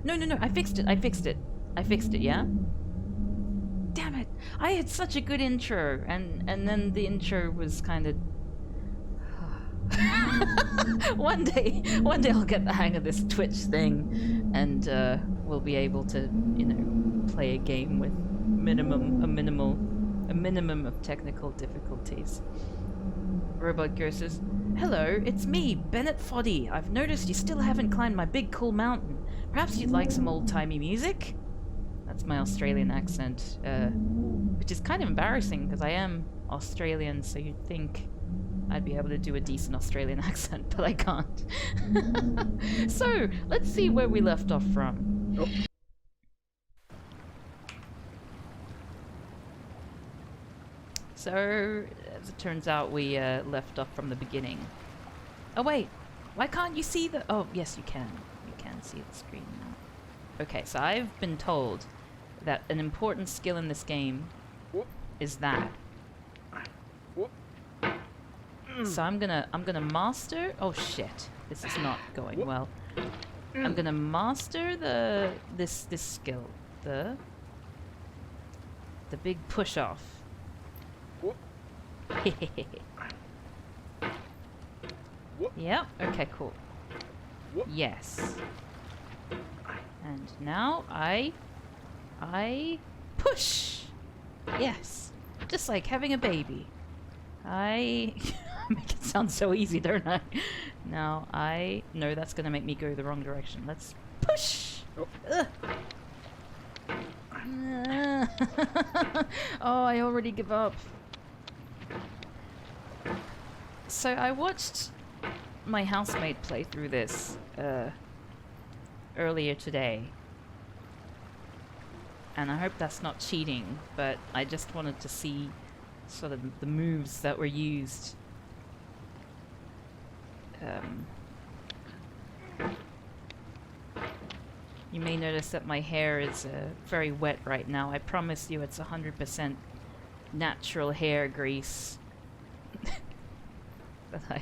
No, no, no, I fixed it, I fixed it. I fixed it, yeah? Damn it! I had such a good intro, and then the intro was kind of... one day I'll get the hang of this Twitch thing, and we'll be able to, you know, play a game with a minimum of technical difficulties. Robot Girl says, "Hello, it's me, Bennett Foddy. I've noticed you still haven't climbed my big cool mountain. Perhaps you'd like some old-timey music?" That's my Australian accent, which is kind of embarrassing because I am Australian, so you'd think I'd be able to do a decent Australian accent, but I can't. So, let's see where we left off from. Oh. So, as it turns out, we left off from the beginning. Oh wait, why can't you see the... Oh, yes you can. You can see the screen now. Okay, so I've been told that an important skill in this game is that. So I'm gonna master... Oh shit, this is not going well. I'm gonna master this skill. The big push-off. Yep, okay, cool. Yes. And now I push! Yes. Just like having a baby. I make it sound so easy, don't I? Now no, that's gonna make me go the wrong direction. Let's push! Oh, I already give up. So I watched my housemate play through this earlier today. And I hope that's not cheating, but I just wanted to see sort of the moves that were used. You may notice that my hair is very wet right now. I promise you it's 100% natural hair grease. But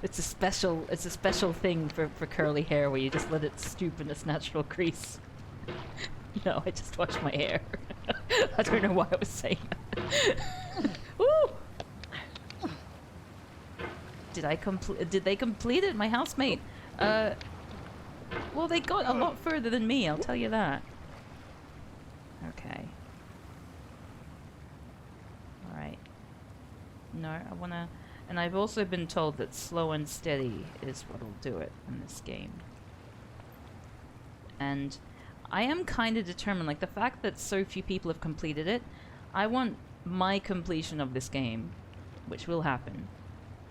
it's a special thing for curly hair where you just let it stoop in its natural grease. No, I just washed my hair. I don't know why I was saying that. Woo! Did they complete it? My housemate. Well, they got a lot further than me, I'll tell you that. Okay. Alright. No, I wanna... And I've also been told that slow and steady is what'll do it in this game. And I am kind of determined, like the fact that so few people have completed it, I want my completion of this game, which will happen.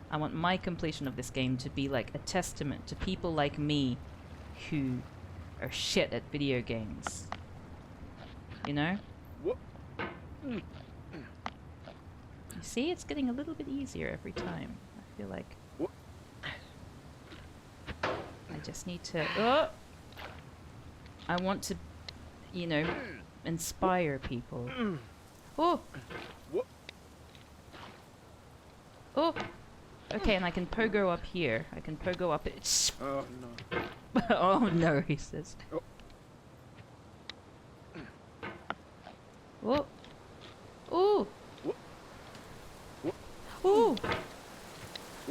I want my completion of this game to be like a testament to people like me who are shit at video games. You know? You see, it's getting a little bit easier every time. I feel like I just need to... I want to, you know, inspire people. Oh! Oh! Okay, and I can pogo up here. I can pogo up it. Oh no. Oh no, he says. Oh! Oh! Oh!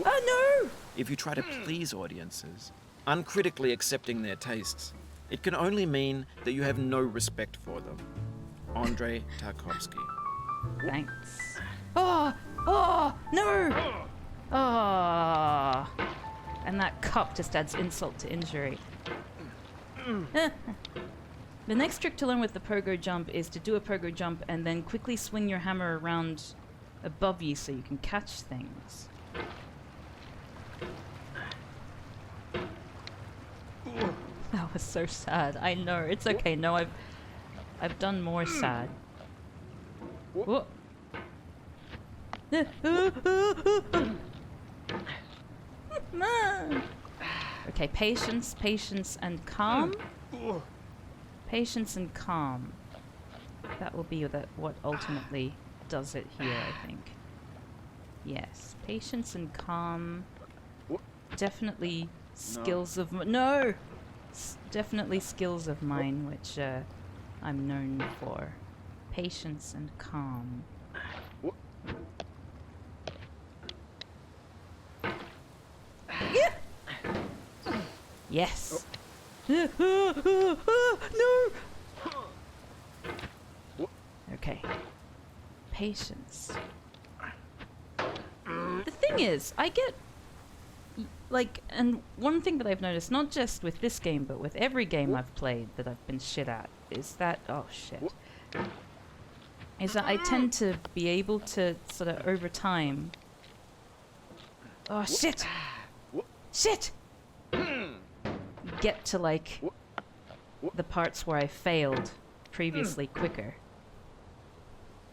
Oh no! If you try to please audiences, uncritically accepting their tastes, it can only mean that you have no respect for them. Andrei Tarkovsky. Thanks. Oh! Oh! No! Oh! And that cup just adds insult to injury. The next trick to learn with the pogo jump is to do a pogo jump and then quickly swing your hammer around above you so you can catch things. That was so sad. I know. It's okay. No, I've done more sad. Whoa. Okay, patience, patience, and calm. Patience and calm. That will be what ultimately does it here, I think. Yes, patience and calm. Definitely skills of... No! definitely skills of mine, which I'm known for. Patience and calm. Yeah! Yes! No! Okay. Patience. The thing is, I get... Like, and one thing that I've noticed, not just with this game, but with every game I've played that I've been shit at, is that... Oh, shit. Is that I tend to be able to, sort of, over time... Oh, shit! Shit! Get to, like, the parts where I failed previously quicker.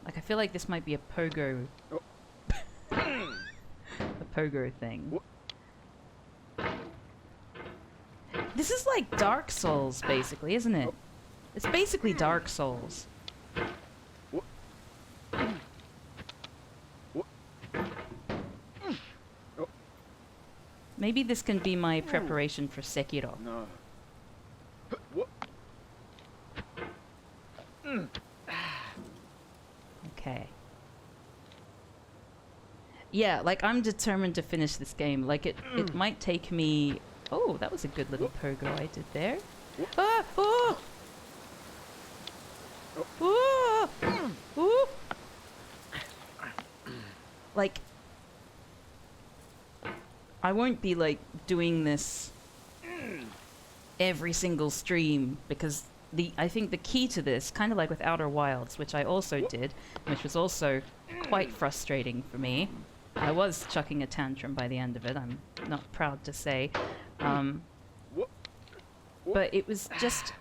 Like, I feel like this might be a pogo... a pogo thing. This is like Dark Souls, basically, isn't it? It's basically Dark Souls. Maybe this can be my preparation for Sekiro. No. Okay. Yeah, like, I'm determined to finish this game. Like, it might take me... Oh, that was a good little pogo I did there. Ah! Oh! Oh! Oh! Like... I won't be, like, doing this every single stream, because I think the key to this, kind of like with Outer Wilds, which I also did, which was also quite frustrating for me. I was chucking a tantrum by the end of it, I'm not proud to say. But it was just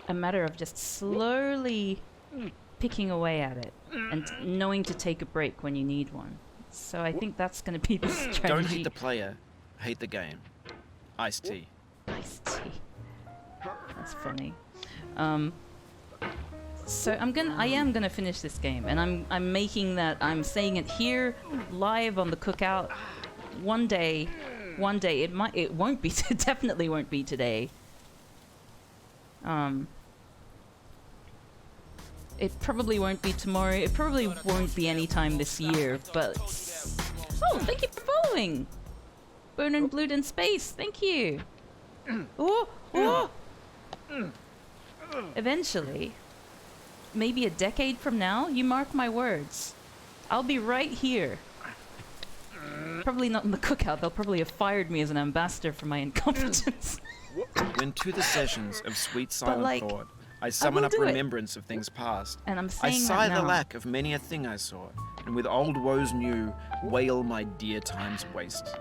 a matter of just slowly picking away at it and knowing to take a break when you need one. So I think that's going to be the strategy. Don't hate the player, hate the game. Iced tea. Iced tea. That's funny. So I am gonna finish this game, and I'm making that. I'm saying it here, live on the Cookout. One day, it won't be. It definitely won't be today. It probably won't be tomorrow. It probably won't be any time this year. But oh, thank you for following. Burn and Blood in Space. Thank you. Oh, oh. Eventually. Maybe a decade from now, you mark my words. I'll be right here. Probably not in the Cookout. They'll probably have fired me as an ambassador for my incompetence. When to the sessions of sweet silent like, thought, I summon up do it. remembrance of things past. And I'm I saying sigh that the now. lack of many a thing I saw, and with old woes new, wail my dear time's waste.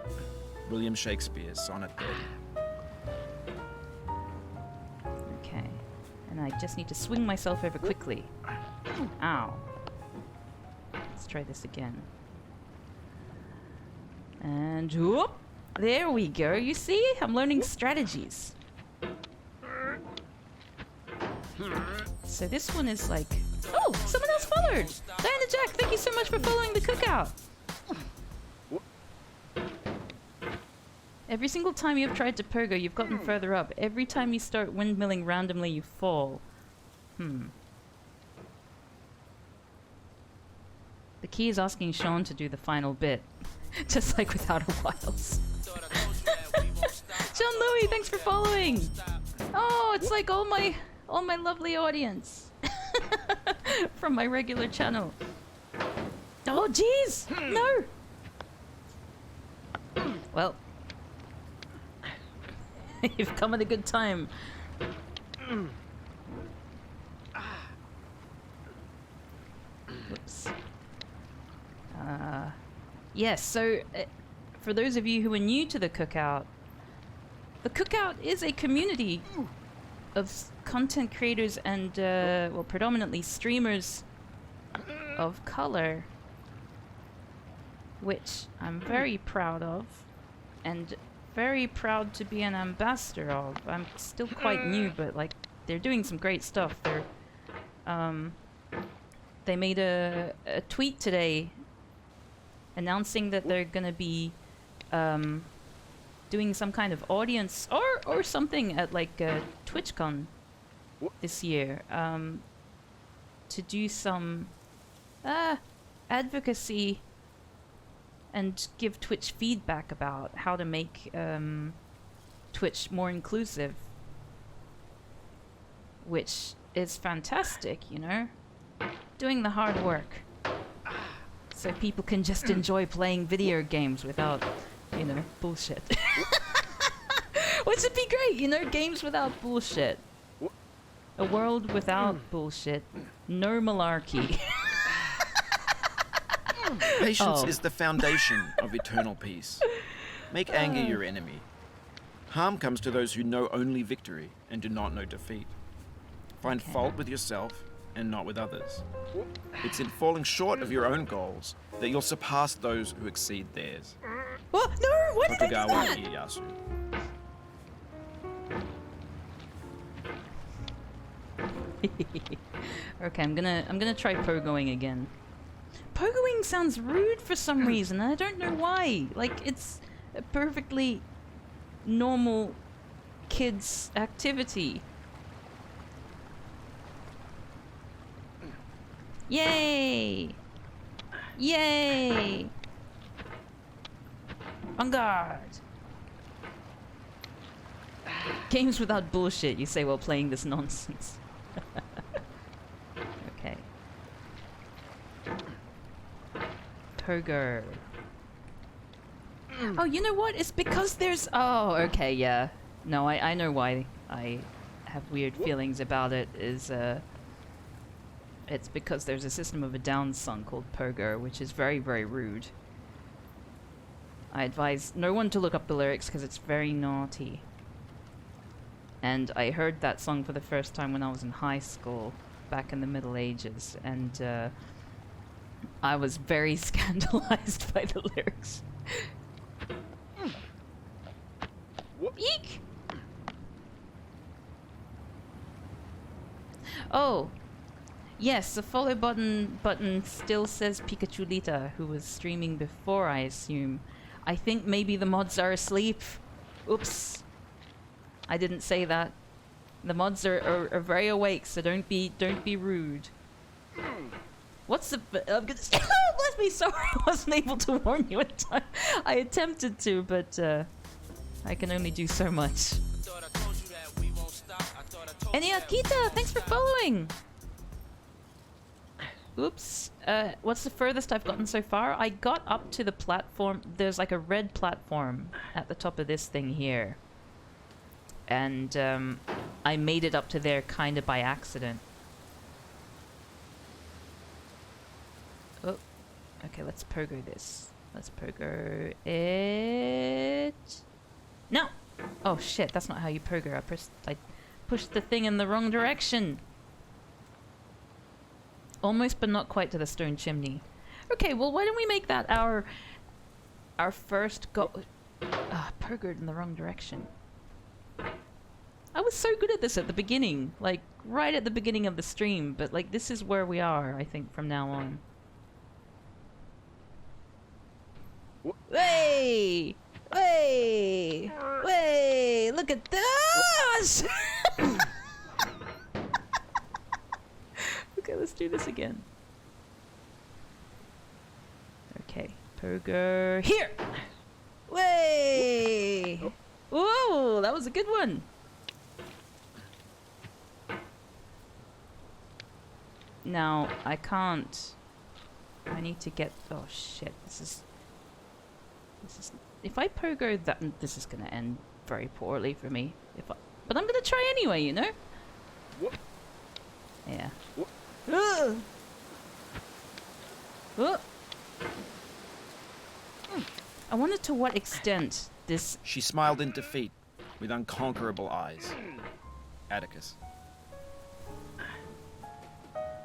William Shakespeare, Sonnet 30. Okay. And I just need to swing myself over quickly. Ow. Let's try this again. And whoop! There we go. You see? I'm learning strategies. So this one is like... Oh! Someone else followed! Diana Jack, thank you so much for following the Cookout! Every single time you've tried to pogo, you've gotten further up. Every time you start windmilling randomly, you fall. The key is asking Sean to do the final bit. Just like with Outer Wilds. Sean Louie, thanks for following! Oh, it's like all my lovely audience. From my regular channel. Oh, jeez! No! Well... You've come at a good time. Whoops. Yes, so for those of you who are new to the Cookout is a community of content creators and, well, predominantly streamers of color, which I'm very proud of, and very proud to be an ambassador of. I'm still quite new, but like they're doing some great stuff. They made a tweet today announcing that they're gonna be doing some kind of audience, or or something at like TwitchCon this year. To do some advocacy and give Twitch feedback about how to make Twitch more inclusive, which is fantastic, you know? Doing the hard work so people can just enjoy playing video games without, you know, bullshit. Which would be great, you know, games without bullshit. A world without bullshit. No malarkey. Patience is the foundation of eternal peace. Make anger your enemy. Harm comes to those who know only victory and do not know defeat. Find fault with yourself and not with others. It's in falling short of your own goals that you'll surpass those who exceed theirs. What? No! Why did I do Tokugawa that? Ieyasu. Okay, I'm gonna try pogoing again. Pogoing sounds rude for some reason, and I don't know why. Like, it's a perfectly normal kids activity. Yay! Yay! On guard! Games without bullshit, you say while playing this nonsense. Okay. Pogo. Oh, you know what? It's because there's... Oh, okay, yeah. No, I know why I have weird feelings about it. It's because there's a System of a Down song called Pogo, which is very, very rude. I advise no one to look up the lyrics because it's very naughty. And I heard that song for the first time when I was in high school, back in the Middle Ages, and I was very scandalized by the lyrics. Eek! Oh, yes, the follow button still says Pikachulita, who was streaming before, I assume. I think maybe the mods are asleep. Oops. I didn't say that. The mods are very awake, so don't be rude. What's the... I'm gonna... Bless me, sorry, I wasn't able to warn you in time. I attempted to, but I can only do so much. Eniakita, thanks for following! Oops. What's the furthest I've gotten so far? I got up to the platform. There's like a red platform at the top of this thing here. And I made it up to there kind of by accident. Oh. Okay, let's pogo this. Let's pogo it. No! Oh shit, that's not how you pogo. I pushed the thing in the wrong direction. Almost, but not quite to the stone chimney. Okay, well, why don't we make that our first go... pogoed in the wrong direction. I was so good at this at the beginning. Like, right at the beginning of the stream. But, like, this is where we are, I think, from now on. Hey! Hey! Hey! Look at this! Okay, let's do this again. Okay, pogo here! Way! Whoa, that was a good one! Now, I can't... I need to get... Oh shit, this is... If I pogo that... This is gonna end very poorly for me. But I'm gonna try anyway, you know? Yeah. I wonder to what extent this... She smiled in defeat with unconquerable eyes. Atticus.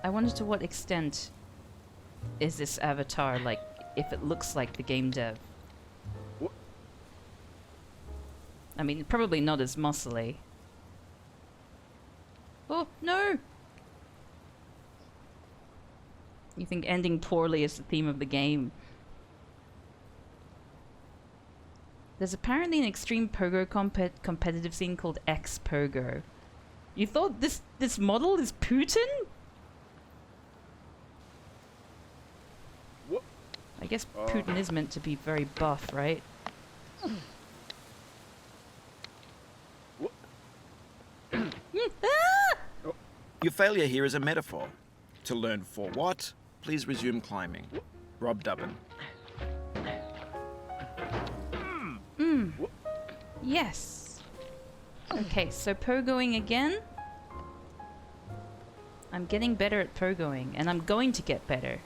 I wonder to what extent is this avatar, like, if it looks like the game dev. I mean, probably not as muscly. Oh, no! You think ending poorly is the theme of the game? There's apparently an extreme pogo competitive scene called X Pogo. You thought this model is Putin? What? I guess Putin is meant to be very buff, right? Your failure here is a metaphor. To learn for what, please resume climbing. Rob Dubbin. Yes. Okay, so pogoing again. I'm getting better at pogoing, and I'm going to get better.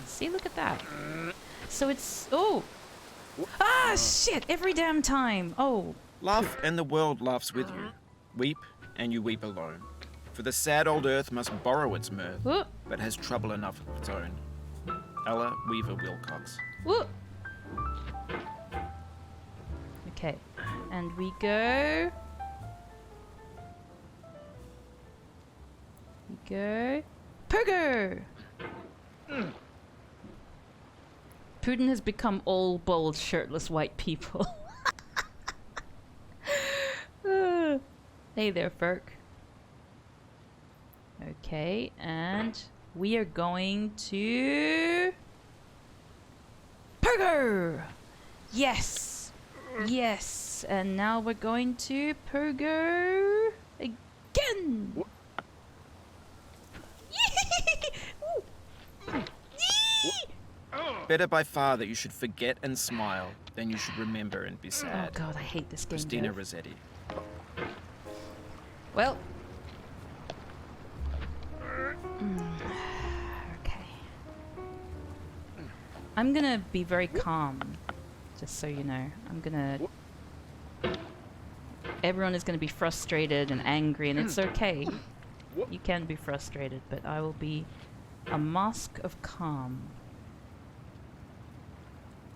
See, look at that. So it's... Oh! Ah, shit! Every damn time! Oh. Laugh and the world laughs with you. Weep and you weep alone. For the sad old earth must borrow its mirth, but has trouble enough of its own. Ella Weaver Wilcox. Whoop. Okay, and we go. We go. Pogo! Putin has become all bald, shirtless white people. Hey there, Ferk. Okay, and we are going to... Pogo! Yes! Yes! And now we're going to Pogo again! Better by far that you should forget and smile than you should remember and be sad. Oh god, I hate this game. Christina Rossetti. Well. Okay. I'm gonna be very calm, just so you know. I'm gonna... Everyone is gonna be frustrated and angry, and it's okay. You can be frustrated, but I will be a mask of calm.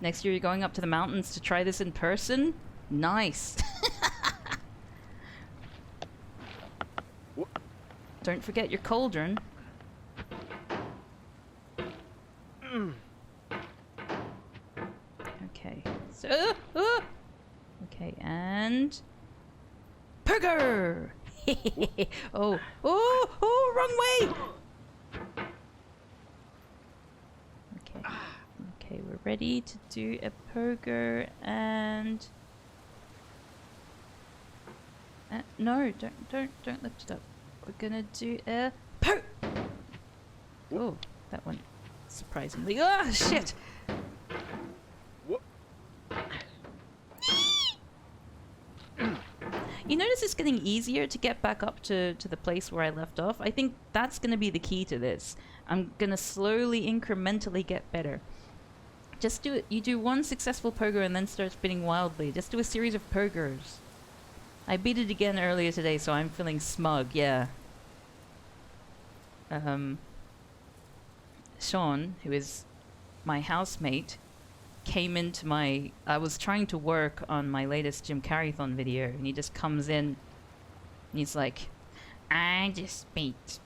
Next year you're going up to the mountains to try this in person? Nice! Don't forget your cauldron. Okay. So, okay, and... Pogo! Oh, wrong way! Okay. Okay, we're ready to do a pogo and... no, don't lift it up. We're gonna do a po... Oh, that one surprisingly... Oh, shit! You notice it's getting easier to get back up to the place where I left off? I think that's gonna be the key to this. I'm gonna slowly, incrementally get better. Just do it. You do one successful pogo and then start spinning wildly. Just do a series of pogos. I beat it again earlier today, so I'm feeling smug, yeah. Sean, who is my housemate, came into my... I was trying to work on my latest Jim Carrey-thon video, and he just comes in, and he's like, I just beat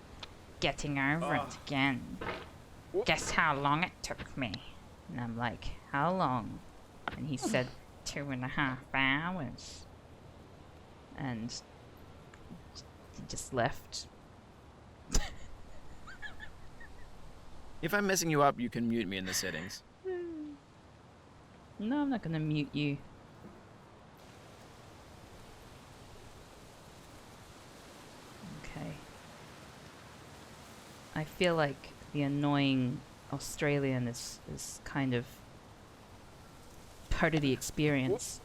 getting over it again. Guess how long it took me? And I'm like, how long? And he said, 2.5 hours. And he just left. If I'm messing you up, you can mute me in the settings. No, I'm not gonna mute you. Okay. I feel like the annoying Australian is kind of part of the experience.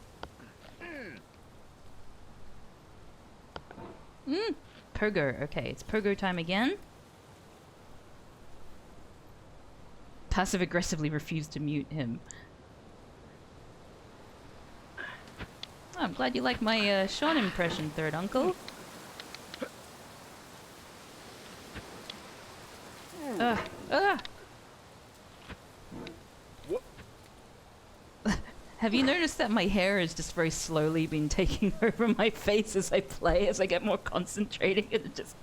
Pogo. Okay, it's pogo time again. Passive aggressively refused to mute him. Oh, I'm glad you like my Sean impression, third uncle. Have you noticed that my hair has just very slowly been taking over my face as I play, as I get more concentrating, and it just...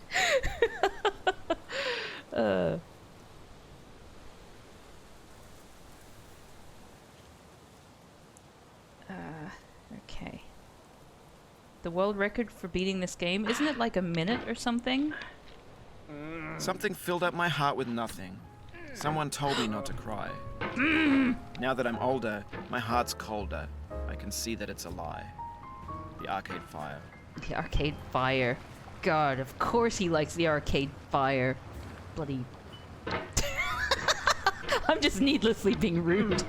The world record for beating this game, isn't it like a minute or something? Something filled up my heart with nothing. Someone told me not to cry. Now that I'm older, my heart's colder. I can see that it's a lie. The arcade fire. The arcade fire. God, of course he likes the arcade fire. Bloody... I'm just needlessly being rude.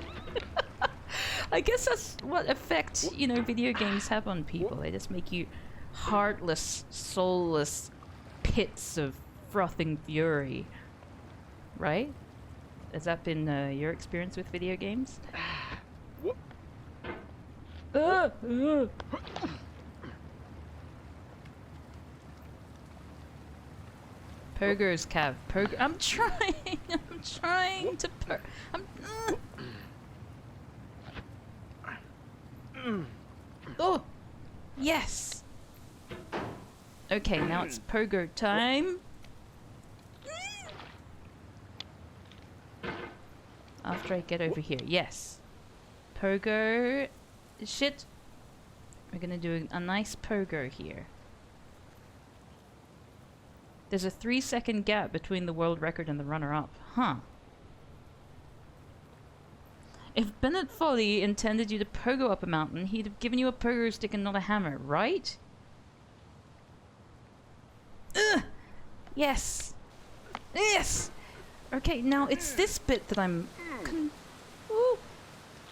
I guess that's what effect, you know, video games have on people. They just make you heartless, soulless pits of frothing fury. Right? Has that been your experience with video games? Pogo's Cav. I'm trying. I'm trying to Oh! Yes! Okay, now it's Pogo time. After I get over here. Yes. Pogo. Shit. We're gonna do a nice pogo here. There's a 3-second gap between the world record and the runner-up. Huh. If Bennett Folly intended you to pogo up a mountain, he'd have given you a pogo stick and not a hammer, right? Ugh! Yes! Yes! Okay, now it's this bit that I'm... Ooh.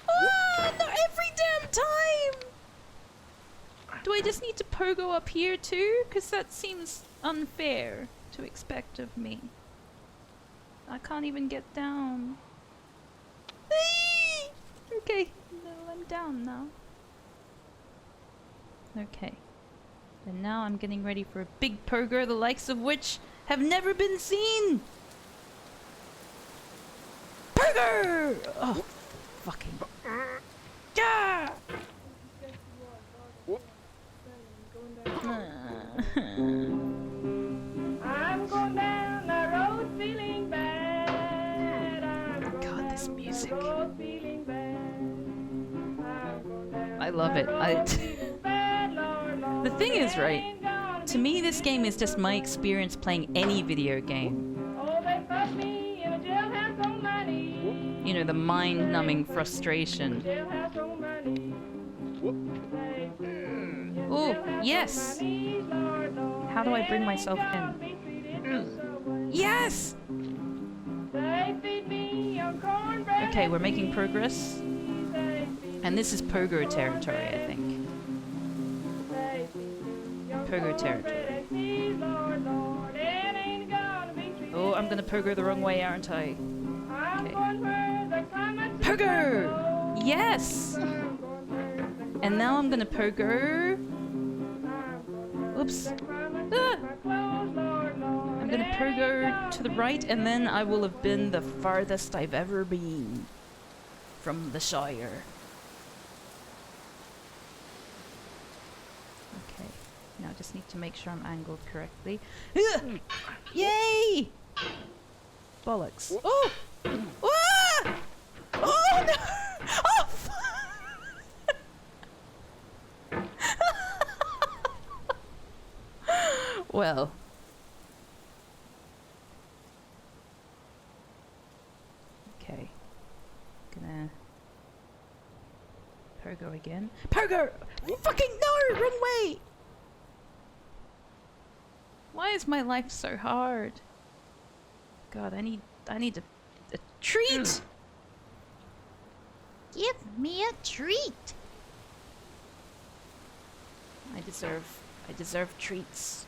Ah, not every damn time! Do I just need to pogo up here too? Because that seems unfair to expect of me. I can't even get down. Okay, no, I'm down now. Okay. And now I'm getting ready for a big pogo, the likes of which have never been seen! Pogo! Oh, fucking... Yeah! I'm going down the road feeling bad. God, this music. Feeling bad. I love it. The thing is, right, to me this game is just my experience playing any video game. Oh, they put me in a jailhouse on my knees. You know, the mind-numbing frustration. Jailhouse on my knees. Oh, yes! How do I bring myself in? Yes! Okay, we're making progress. And this is pogo territory, I think. Pogo territory. Oh, I'm gonna pogo the wrong way, aren't I? Okay. Pogo! Yes! And now I'm gonna pogo... Oops. Ah! I'm gonna pogo to the right, and then I will have been the farthest I've ever been from the Shire. Okay, now I just need to make sure I'm angled correctly. Yay! Bollocks. Oh! Ah! Oh no! Oh! Well. Okay. Gonna... Pogo again. Pogo! Fucking no! Run away! Why is my life so hard? God, I need a treat! Give me a treat. I deserve treats.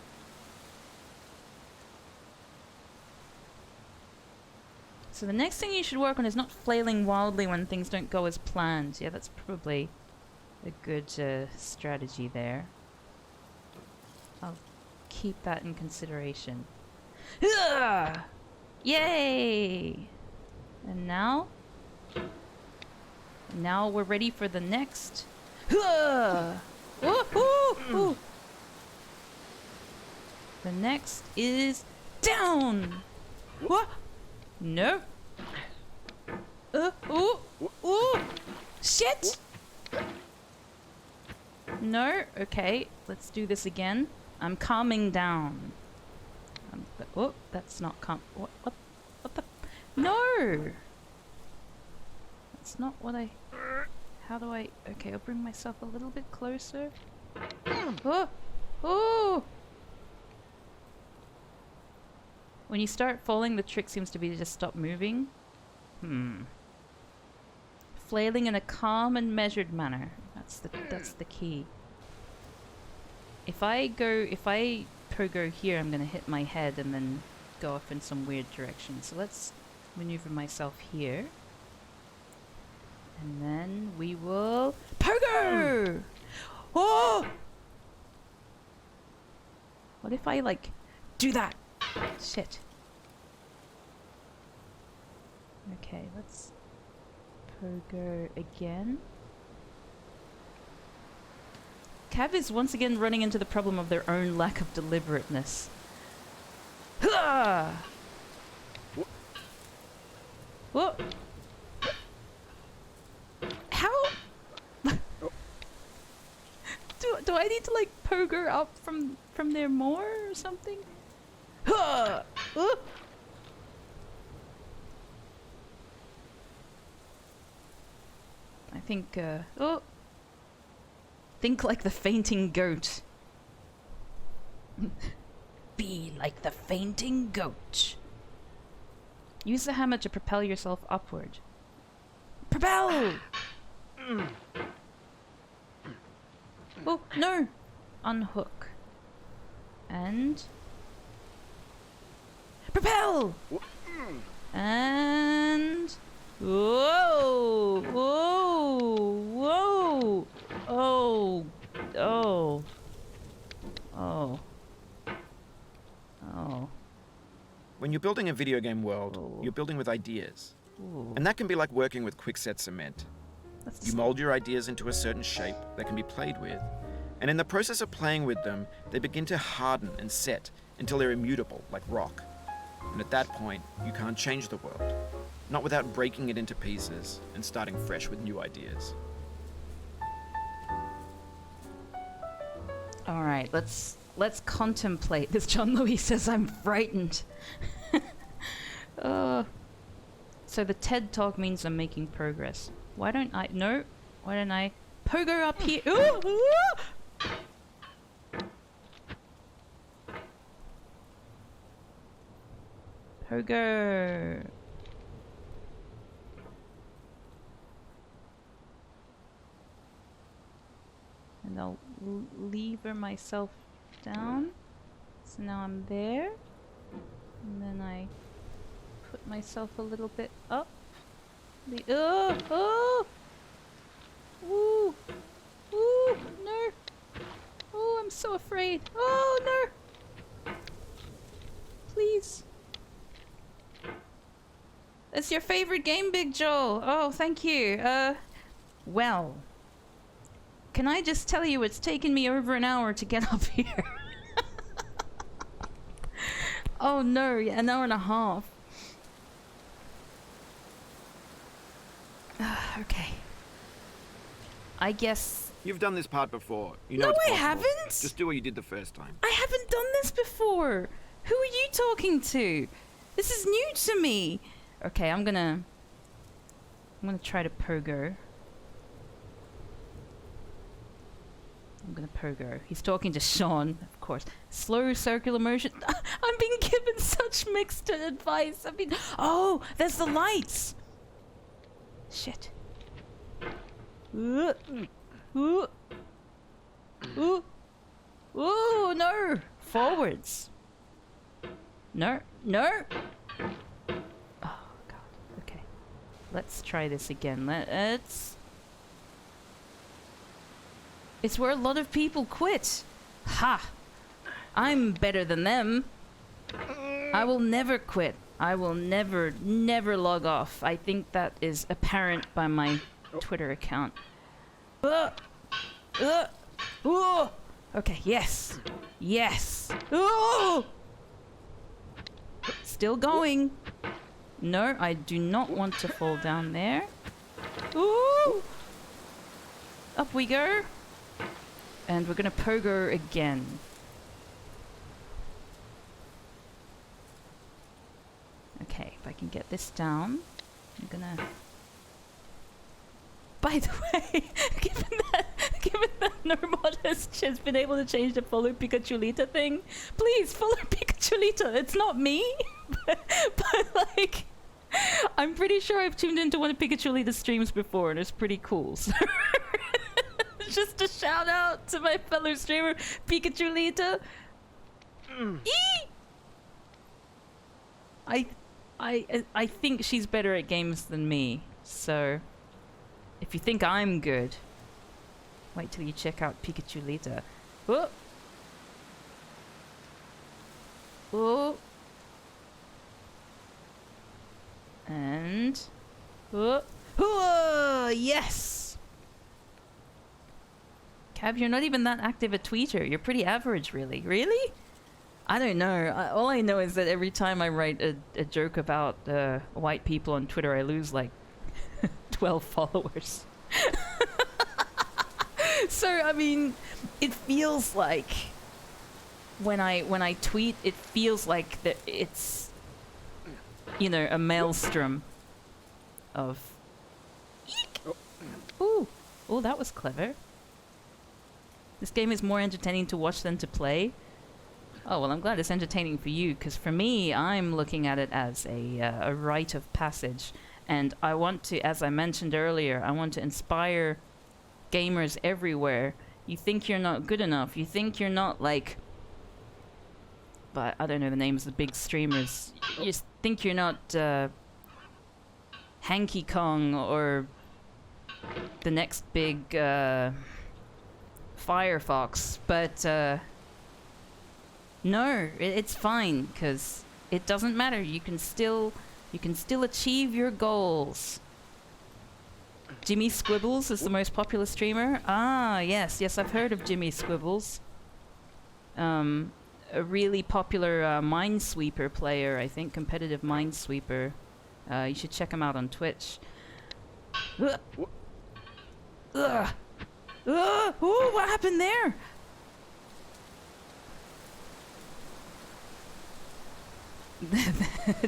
So the next thing you should work on is not flailing wildly when things don't go as planned. Yeah, that's probably a good strategy there. I'll keep that in consideration. Yay! And now we're ready for the next. Ooh, ooh, ooh. The next is down. What? No. Ooh, ooh. Shit. No. Okay, let's do this again. I'm calming down. Oh, that's not calm. What the? No! That's not what I... How do I... Okay, I'll bring myself a little bit closer. Oh! Oh! When you start falling, the trick seems to be to just stop moving. Flailing in a calm and measured manner. That's the key. If I pogo here, I'm gonna hit my head and then go off in some weird direction. So let's maneuver myself here. And then we will pogo! Oh! What if I like do that? Shit. Okay, let's pogo again. Cav is once again running into the problem of their own lack of deliberateness. What? How? Do I need to like pogo up from there more or something? I think think like the fainting goat. Be like the fainting goat. Use the hammer to propel yourself upward. Propel! Oh, no! Unhook. And... propel! And... whoa! Whoa! Whoa! Oh! Oh! Oh. Oh. When you're building a video game world, you're building with ideas. Ooh. And that can be like working with quickset cement. That's You mold your ideas into a certain shape that can be played with. And in the process of playing with them, they begin to harden and set until they're immutable, like rock. And at that point, you can't change the world. Not without breaking it into pieces and starting fresh with new ideas. All right, let's contemplate this. John Louis says I'm frightened. So the TED Talk means I'm making progress. Why don't I... No. Why don't I... pogo up here? Ooh, ooh! Pogo. And I'll lever myself down. So now I'm there. And then I put myself a little bit up. Oh! Ooh! Ooh! No! Oh, I'm so afraid. Oh, no! Please. It's your favorite game, Big Joel. Oh, thank you. Well. Can I just tell you it's taken me over an hour to get up here? Oh no, an hour and a half. Okay. I guess... You've done this part before. You know No, it's I possible. haven't! Just do what you did the first time. I haven't done this before! Who are you talking to? This is new to me! Okay, I'm gonna try to pogo. I'm gonna pogo. He's talking to Sean, of course. Slow circular motion. I'm being given such mixed advice. I mean, oh, there's the lights. Shit. Ooh, ooh, ooh, ooh, no. Forwards. No, no. Oh God. Okay. Let's try this again. It's where a lot of people quit. Ha! I'm better than them. I will never quit. I will never log off. I think that is apparent by my Twitter account. Okay, yes. Yes. Oh! Still going. No, I do not want to fall down there. Ooh! Up we go. And we're gonna pogo again. Okay, if I can get this down, I'm gonna... By the way, given that Normod has been able to change the follow Pikachulita thing, please follow Pikachulita. It's not me, but like, I'm pretty sure I've tuned into one of Pikachulita's streams before, and it's pretty cool. So just a shout out to my fellow streamer Pikachulita. I think she's better at games than me, so if you think I'm good, wait till you check out Pikachulita. Oh! Oh! And... Oh! Oh! Yes! Cav, you're not even that active a tweeter. You're pretty average, really. Really? I don't know. All I know is that every time I write a joke about white people on Twitter, I lose like 12 followers. So I mean, it feels like when I tweet, it feels like that it's, you know, a maelstrom of. Ooh, oh, that was clever. This game is more entertaining to watch than to play. Oh, well, I'm glad it's entertaining for you, because for me, I'm looking at it as a rite of passage. And I want to, as I mentioned earlier, I want to inspire gamers everywhere. You think you're not good enough. You think you're not like... But I don't know the names of the big streamers. You just think you're not Hanky Kong or the next big Firefox. But... no, it's fine, because it doesn't matter. You can still achieve your goals. Jimmy Squibbles is the most popular streamer. Ah, yes, I've heard of Jimmy Squibbles. A really popular Minesweeper player, I think, competitive Minesweeper. You should check him out on Twitch. Ugh. Ugh. Ugh. Ooh, what happened there?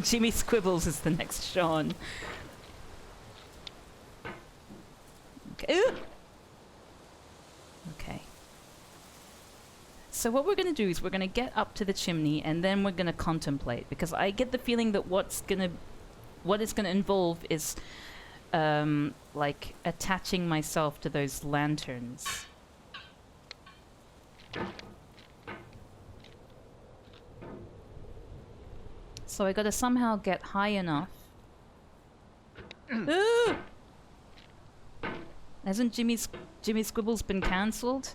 Jimmy Squibbles is the next Sean. Okay. Okay. So what we're gonna do is we're gonna get up to the chimney and then we're gonna contemplate, because I get the feeling that what it's gonna involve is like attaching myself to those lanterns. So I gotta somehow get high enough. Ooh! Hasn't Jimmy Squibbles been cancelled?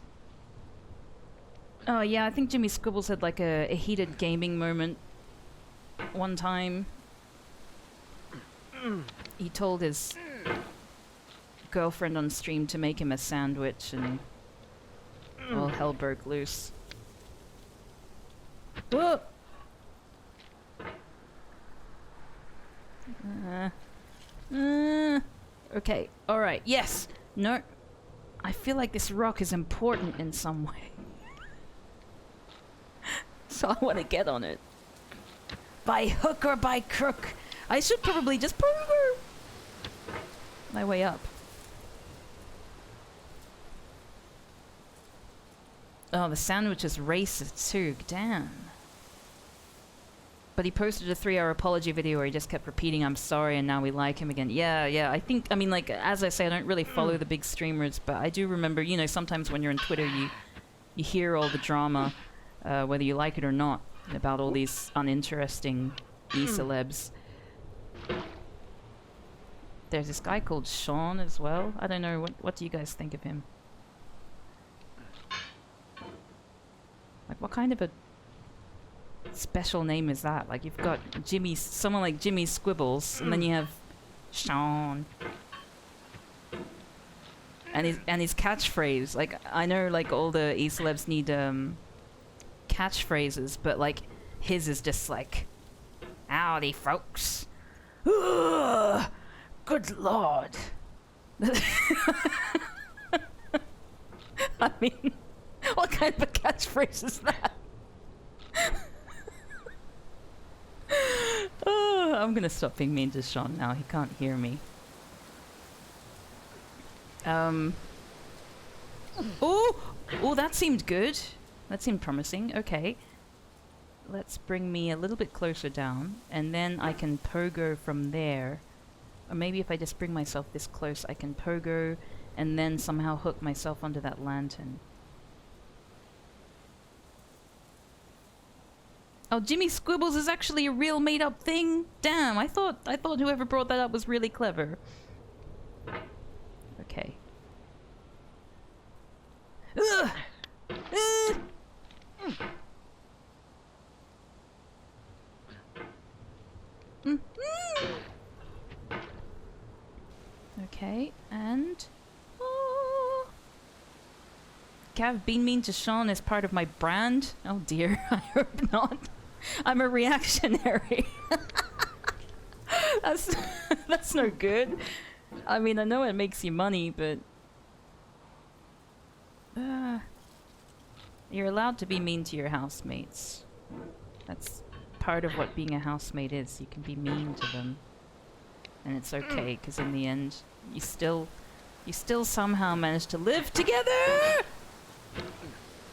Oh yeah, I think Jimmy Squibbles had like a heated gaming moment one time. He told his girlfriend on stream to make him a sandwich, and all hell broke loose. Whoa! Okay, alright, yes! No, I feel like this rock is important in some way. So I want to get on it. By hook or by crook. I should probably just my way up. Oh, the sandwich is racist too, damn. But he posted a 3-hour apology video where he just kept repeating, "I'm sorry," and now we like him again. Yeah, I think, I mean, like, as I say, I don't really follow the big streamers, but I do remember, you know, sometimes when you're on Twitter, you hear all the drama, whether you like it or not, about all these uninteresting e-celebs. There's this guy called Sean as well. I don't know, what do you guys think of him? Like, what kind of a special name is that? Like, you've got someone like Jimmy Squibbles, and then you have Sean. And his catchphrase, like, I know, like, all the e-celebs need catchphrases, but like his is just like, "Howdy, folks. Ugh, good lord." I mean, What kind of a catchphrase is that? Oh, I'm gonna stop being mean to Sean now. He can't hear me. Oh, that seemed good. That seemed promising. Okay. Let's bring me a little bit closer down, and then I can pogo from there. Or maybe if I just bring myself this close, I can pogo and then somehow hook myself onto that lantern. Oh, Jimmy Squibbles is actually a real made-up thing? Damn, I thought whoever brought that up was really clever. Okay. Ugh! Okay, and... Oh. Cav, being mean to Sean is part of my brand? Oh dear, I hope not. I'm a reactionary. That's no good. I mean, I know it makes you money, but... You're allowed to be mean to your housemates. That's part of what being a housemate is. You can be mean to them. And it's okay, because in the end, you still somehow manage to live together!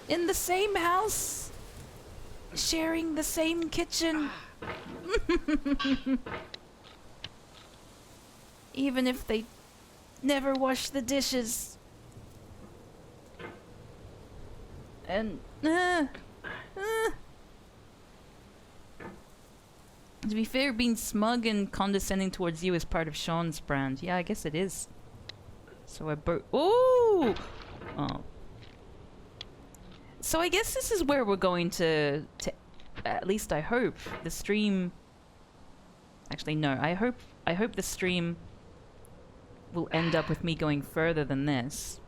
In the same house! Sharing the same kitchen! Even if they never wash the dishes. And... To be fair, being smug and condescending towards you is part of Sean's brand. Yeah, I guess it is. So I Ooh! Oh. So I guess this is where we're going to at least I hope the stream... Actually, no. I hope the stream will end up with me going further than this.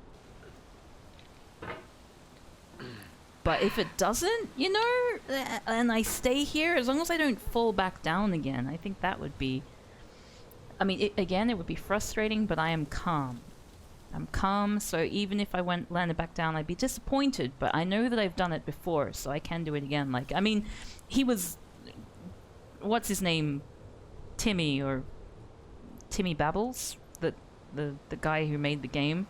But if it doesn't, you know, and I stay here, as long as I don't fall back down again, I think that would be... I mean, it would be frustrating, but I am calm. I'm calm, so even if I landed back down, I'd be disappointed, but I know that I've done it before, so I can do it again. Like, I mean, he was... What's his name? Timmy, or... Timmy Babbles? The guy who made the game.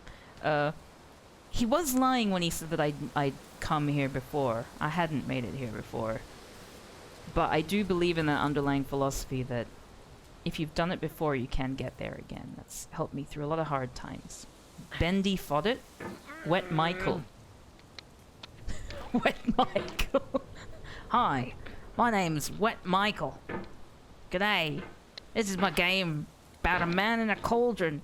He was lying when he said that I'd come here before. I hadn't made it here before. But I do believe in that underlying philosophy that if you've done it before, you can get there again. That's helped me through a lot of hard times. Bendy Foddit? Wet Michael. Wet Michael. Hi, my name's Wet Michael. G'day. This is my game about a man in a cauldron.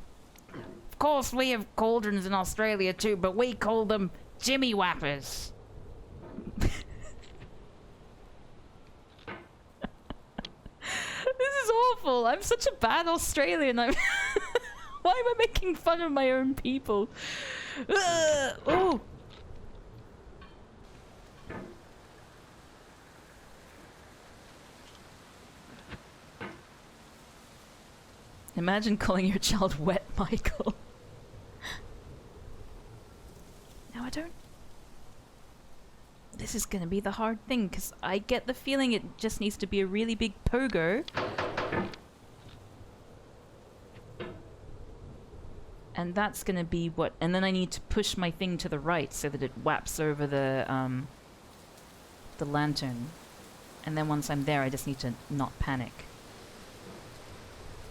Of course, we have cauldrons in Australia too, but we call them Jimmy Whappers. This is awful. I'm such a bad Australian. Why am I making fun of my own people? Oh. Imagine calling your child Wet Michael. Now I don't... This is gonna be the hard thing, because I get the feeling it just needs to be a really big pogo. And that's gonna be what... And then I need to push my thing to the right so that it whaps over the lantern. And then once I'm there, I just need to not panic.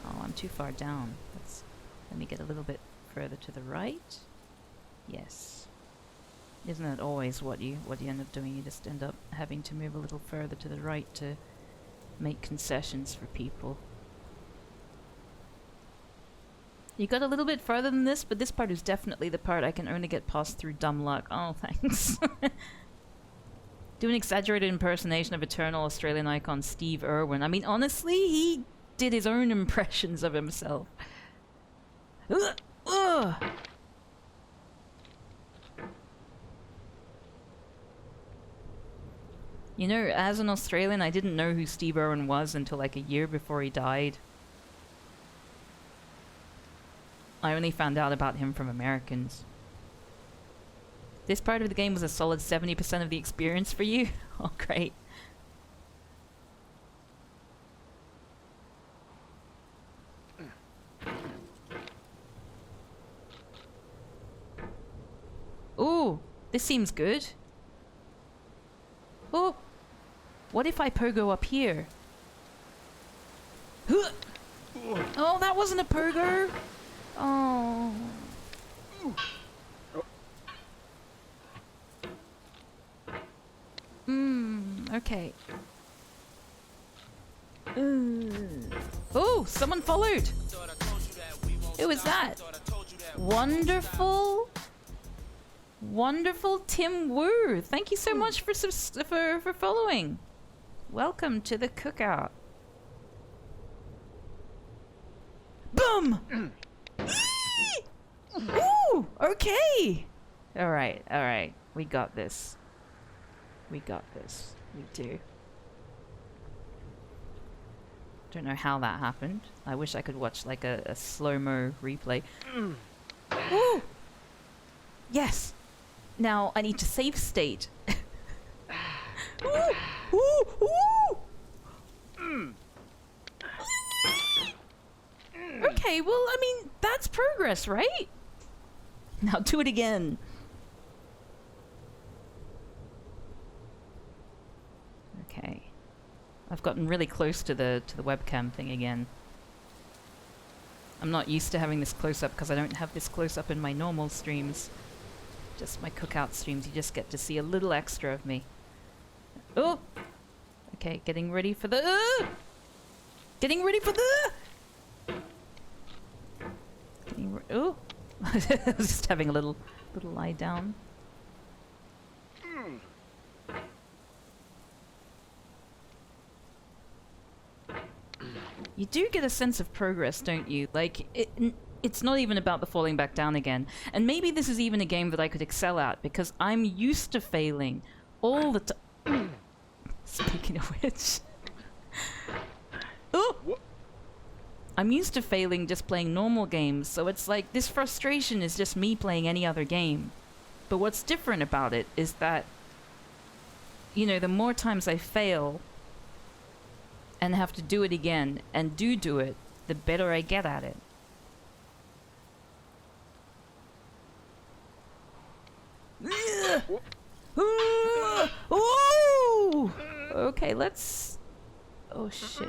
Oh, I'm too far down. Let me get a little bit further to the right. Yes. Isn't that always what you end up doing? You just end up having to move a little further to the right to make concessions for people. You got a little bit further than this, but this part is definitely the part I can only get past through dumb luck. Oh, thanks. Do an exaggerated impersonation of eternal Australian icon Steve Irwin. I mean, honestly, he did his own impressions of himself. You know, as an Australian, I didn't know who Steve Irwin was until like a year before he died. I only found out about him from Americans. This part of the game was a solid 70% of the experience for you? Oh, great. Ooh, this seems good. Oh, what if I pogo up here? Oh, that wasn't a pogo. Oh. Okay. Oh, someone followed. Who is that? Wonderful. Wonderful Tim Wu. Thank you so much for following. Welcome to the cookout. Boom! Ooh, okay. All right. We got this. We do. Don't know how that happened. I wish I could watch like a slow-mo replay. Ooh! Yes! Now I need to save state. Ooh! Ooh! Ooh! Okay, well, I mean, that's progress, right? Now do it again. Okay. I've gotten really close to the webcam thing again. I'm not used to having this close up because I don't have this close up in my normal streams. Just my cookout streams, you just get to see a little extra of me. Oh! Okay, getting ready for the... Getting ready for the... Oh! I was just having a little lie down. You do get a sense of progress, don't you? Like, it's not even about the falling back down again. And maybe this is even a game that I could excel at, because I'm used to failing all the time. Speaking of which... Oh! I'm used to failing just playing normal games, so it's like this frustration is just me playing any other game. But what's different about it is that, you know, the more times I fail and have to do it again and do it, the better I get at it. Ooh! Okay, let's... Oh shit.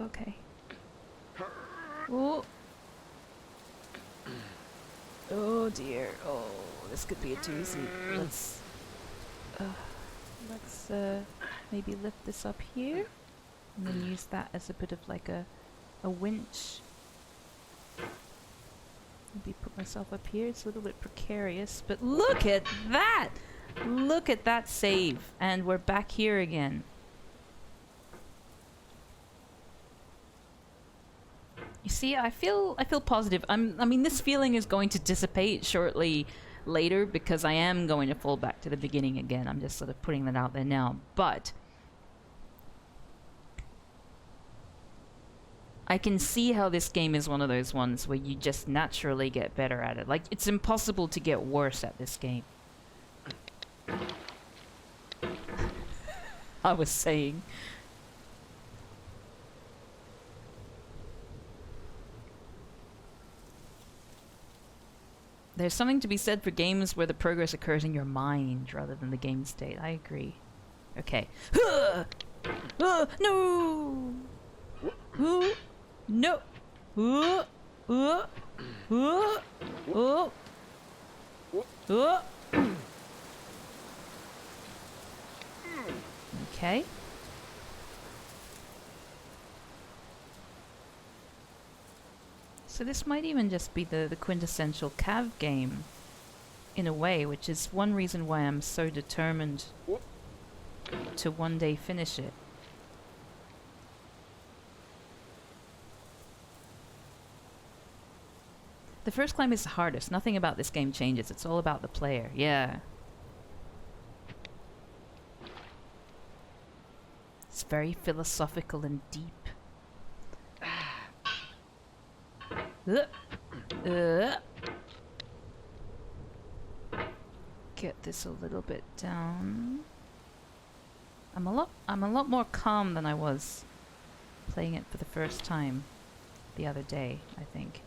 Okay. Oh. Oh dear. Oh, this could be a doozy. Let's maybe lift this up here and then use that as a bit of like a winch. Maybe put myself up here. It's a little bit precarious, but look at that! Look at that save, and we're back here again. You see, I feel positive. I mean, this feeling is going to dissipate shortly later because I am going to fall back to the beginning again. I'm just sort of putting that out there now. But I can see how this game is one of those ones where you just naturally get better at it. Like, it's impossible to get worse at this game. I was saying... There's something to be said for games where the progress occurs in your mind rather than the game state. I agree. Okay. No! No! Okay. So this might even just be the quintessential cav game, in a way, which is one reason why I'm so determined to one day finish it. The first climb is the hardest. Nothing about this game changes. It's all about the player. Yeah. It's very philosophical and deep. get this a little bit down. I'm a lot more calm than I was playing it for the first time the other day, I think.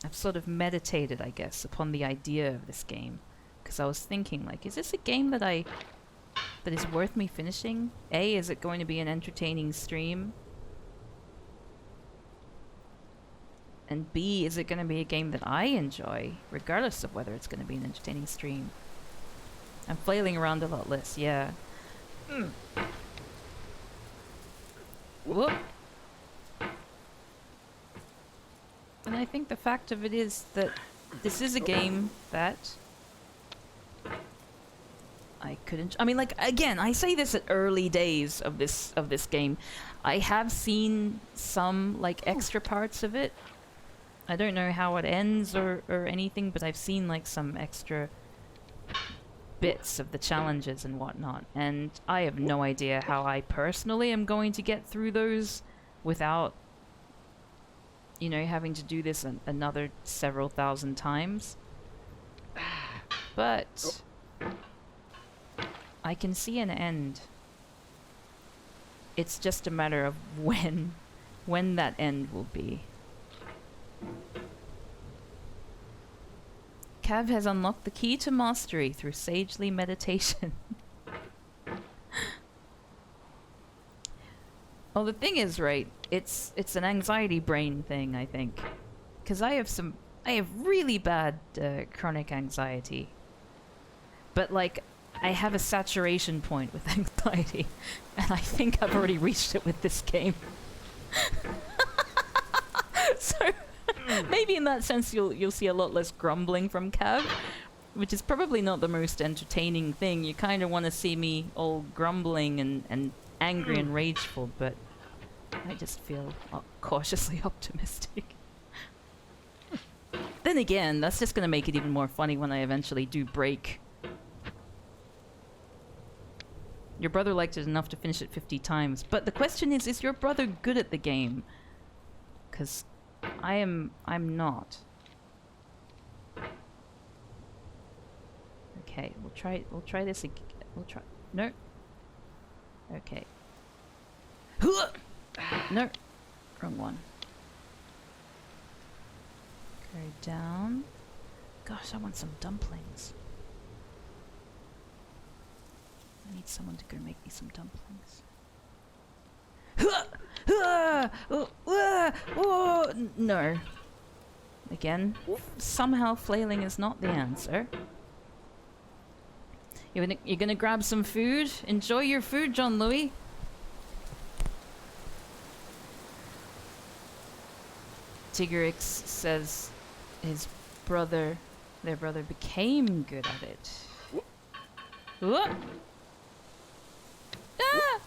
I've sort of meditated, I guess, upon the idea of this game. Because I was thinking, like, is this a game that is worth me finishing? A, is it going to be an entertaining stream? And B, is it going to be a game that I enjoy, regardless of whether it's going to be an entertaining stream? I'm flailing around a lot less, yeah. Whoop. And I think the fact of it is that this is a game that I couldn't. I mean, like, again, I say this at early days of this game. I have seen some like extra parts of it. I don't know how it ends or anything, but I've seen like some extra bits of the challenges and whatnot, and I have no idea how I personally am going to get through those without, you know, having to do this another several thousand times. But I can see an end. It's just a matter of when that end will be. Cav has unlocked the key to mastery through sagely meditation. Well, the thing is, right, it's an anxiety brain thing, I think. Because I have really bad chronic anxiety. But, like, I have a saturation point with anxiety. And I think I've already reached it with this game. So, maybe in that sense you'll see a lot less grumbling from Cav. Which is probably not the most entertaining thing. You kind of want to see me all grumbling and angry and rageful, but I just feel cautiously optimistic. Then again, that's just going to make it even more funny when I eventually do break. Your brother liked it enough to finish it 50 times, but the question is your brother good at the game? Because I'm not. Okay, we'll try this again. No. Okay. No. Wrong one. Go down. Gosh, I want some dumplings. I need someone to go make me some dumplings. No. Again, somehow flailing is not the answer. You're gonna grab some food? Enjoy your food, John Louis. Tigrix says their brother became good at it. Whoop. Ah!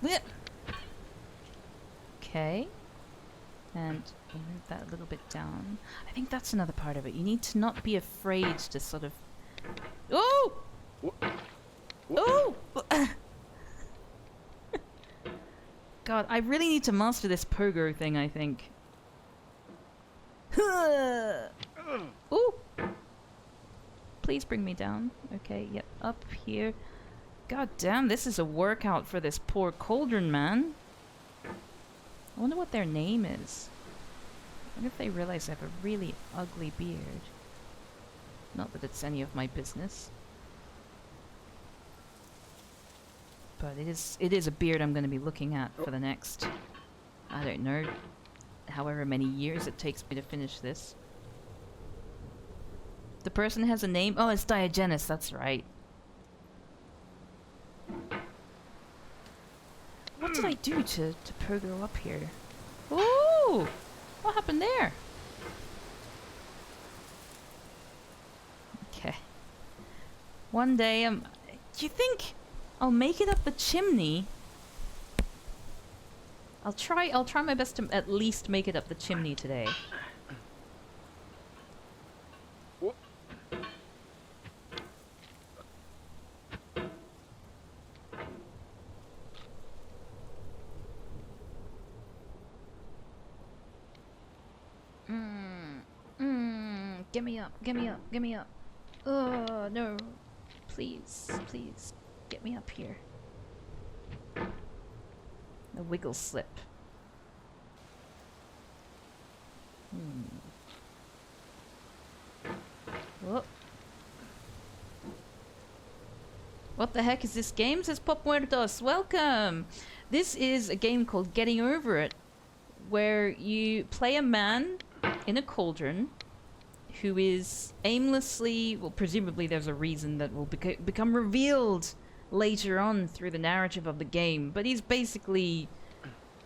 Whip. Okay. And we'll move that a little bit down. I think that's another part of it. You need to not be afraid to sort of... Oh! Oh! God, I really need to master this pogo thing, I think. Ooh! Please bring me down. Okay, yep, up here. God damn, this is a workout for this poor cauldron man. I wonder what their name is. I wonder if they realize I have a really ugly beard. Not that it's any of my business. But it is a beard I'm going to be looking at for the next, I don't know, however many years it takes me to finish this. The person has a name? Oh, it's Diogenes, that's right. What did I do to pogo up here? Ooh! What happened there? Okay. One day, do you think I'll make it up the chimney? I'll try my best to at least make it up the chimney today. get me up, get me up, get me up. Oh, no. Please, please, get me up here. A wiggle slip. Whoop. What the heck is this game? Says Pop Muertos. Welcome! This is a game called Getting Over It, where you play a man in a cauldron who is aimlessly, well, presumably there's a reason that will become revealed later on through the narrative of the game, but he's basically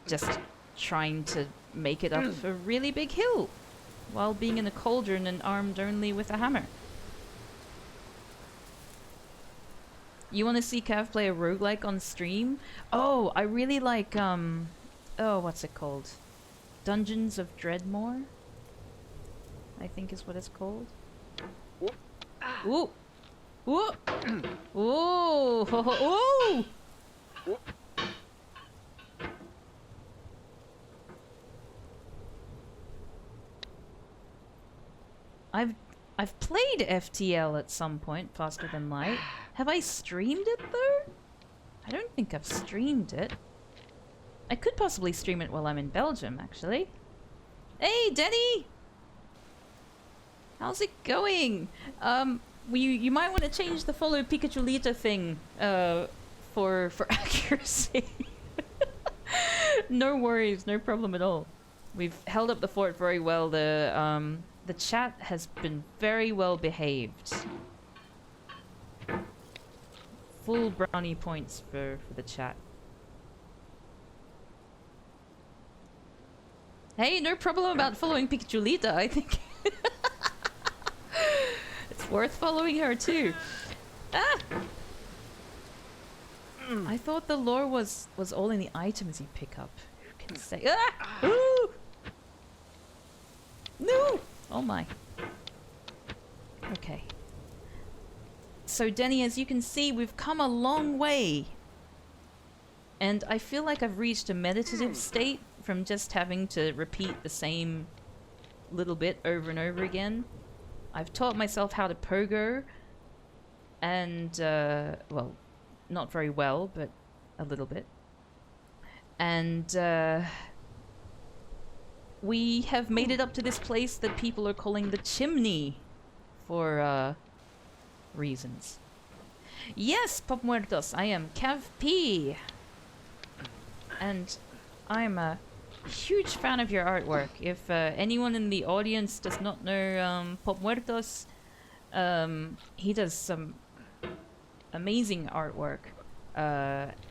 just trying to make it up a really big hill while being in a cauldron and armed only with a hammer. You want to see Cav play a roguelike on stream? Oh, I really like, oh, what's it called? Dungeons of Dreadmore? I think is what it's called. Ooh! Ooh! Ooh! Ooh! I've played FTL at some point, Faster Than Light. Have I streamed it though? I don't think I've streamed it. I could possibly stream it while I'm in Belgium, actually. Hey, Denny! How's it going? You might want to change the follow Pikachulita thing, for accuracy. No worries, no problem at all. We've held up the fort very well. The chat has been very well behaved. Full brownie points for the chat. Hey, no problem about following Pikachulita, I think. It's worth following her too. Ah! I thought the lore was all in the items you pick up. Who can say? Ah! Ooh! No! Oh my. Okay. So Denny, as you can see, we've come a long way. And I feel like I've reached a meditative state from just having to repeat the same little bit over and over again. I've taught myself how to pogo. And, well, not very well, but a little bit. And, we have made it up to this place that people are calling the chimney for reasons. Yes, Pop Muertos, I am Cav P. And I'm a huge fan of your artwork. If anyone in the audience does not know Pop Muertos, he does some amazing artwork,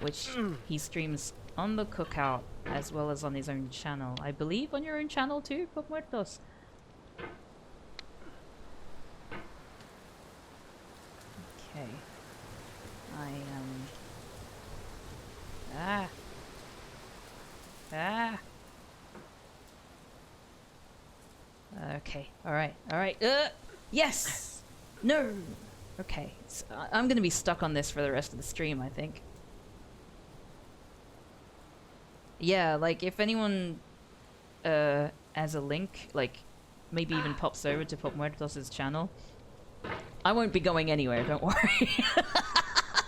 which he streams on the Cookout as well as on his own channel. I believe on your own channel too, Pop Muertos. Okay. I am... Ah! Ah! Okay, alright, alright. Yes! No! Okay, so I'm gonna be stuck on this for the rest of the stream, I think. Yeah, like, if anyone has a link, like, maybe even pops over to Pop Muertos' channel, I won't be going anywhere, don't worry.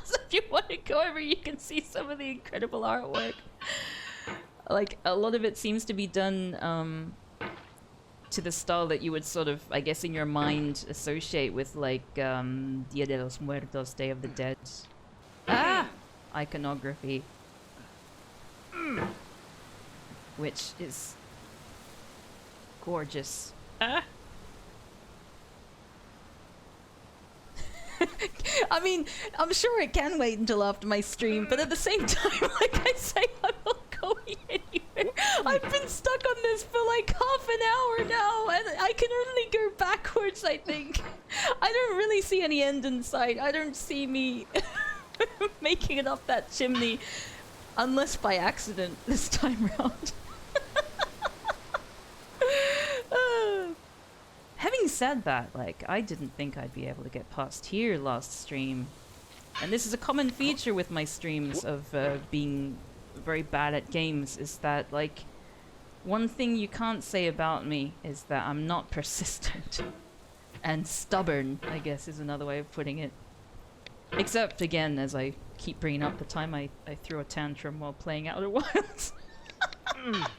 So if you want to go over, you can see some of the incredible artwork. Like, a lot of it seems to be done to the style that you would sort of, I guess, in your mind associate with, like, Dia de los Muertos, Day of the Dead. Ah! Iconography. Which is gorgeous. Ah! I mean, I'm sure it can wait until after my stream, but at the same time, like I say, I'm not going anywhere. I've been stuck on this for like half an hour now, and I can only go backwards, I think. I don't really see any end in sight. I don't see me making it up that chimney, unless by accident this time round. Having said that, like, I didn't think I'd be able to get past here last stream. And this is a common feature with my streams of being very bad at games, is that, like, one thing you can't say about me is that I'm not persistent. and stubborn, I guess, is another way of putting it. Except, again, as I keep bringing up the time I threw a tantrum while playing Outer Wilds. Ah!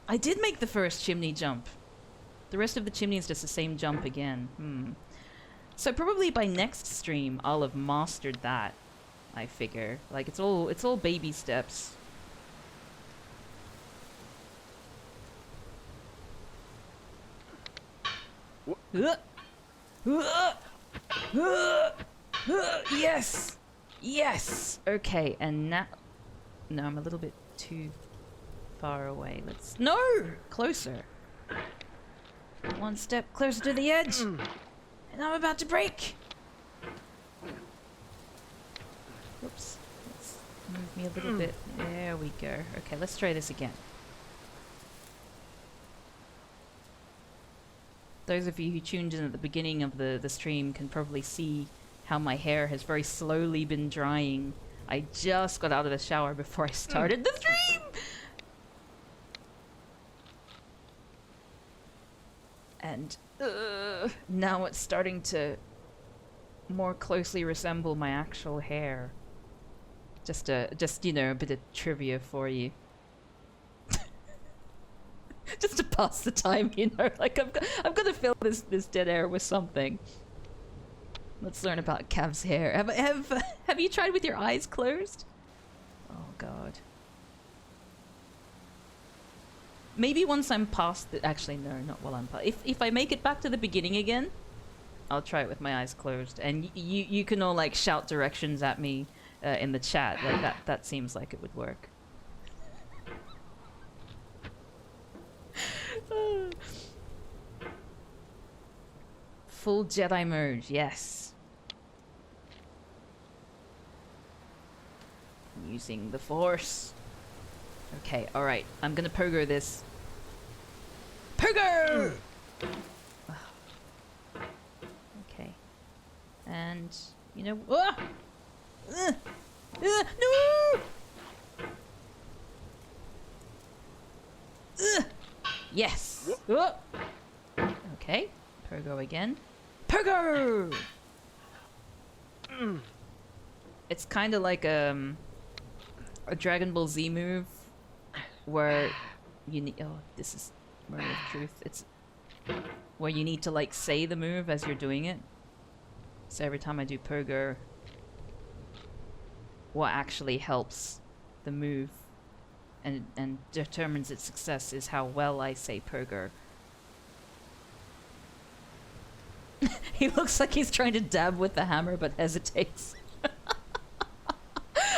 I did make the first chimney jump. The rest of the chimney is just the same jump again. So probably by next stream I'll have mastered that, I figure. Like it's all baby steps. Yes! Yes! Okay, and now... No, I'm a little bit too far away. Let's... No! Closer. One step closer to the edge. And I'm about to break. Whoops. Let's move me a little bit. There we go. Okay, let's try this again. Those of you who tuned in at the beginning of the stream can probably see how my hair has very slowly been drying. I just got out of the shower before I started the stream! And now it's starting to more closely resemble my actual hair. Just you know, a bit of trivia for you. Just to pass the time, you know, like I'm gonna fill this dead air with something. Let's learn about Cav's hair. Have you tried with your eyes closed? Oh god. Maybe once I'm past the... Actually, no, not while I'm past... If I make it back to the beginning again, I'll try it with my eyes closed. And you can all, like, shout directions at me in the chat. Like, that seems like it would work. Full Jedi mode, yes. Using the Force. Okay, alright. I'm gonna pogo this. Pogo! Okay. And, you know... no! Yes! Okay. Pogo again. Pogo! It's kind of like a Dragon Ball Z move where you need... Oh, this is Moment of Truth. It's where you need to like say the move as you're doing it. So every time I do pogo, what actually helps the move and determines its success is how well I say pogo. He looks like he's trying to dab with the hammer but hesitates.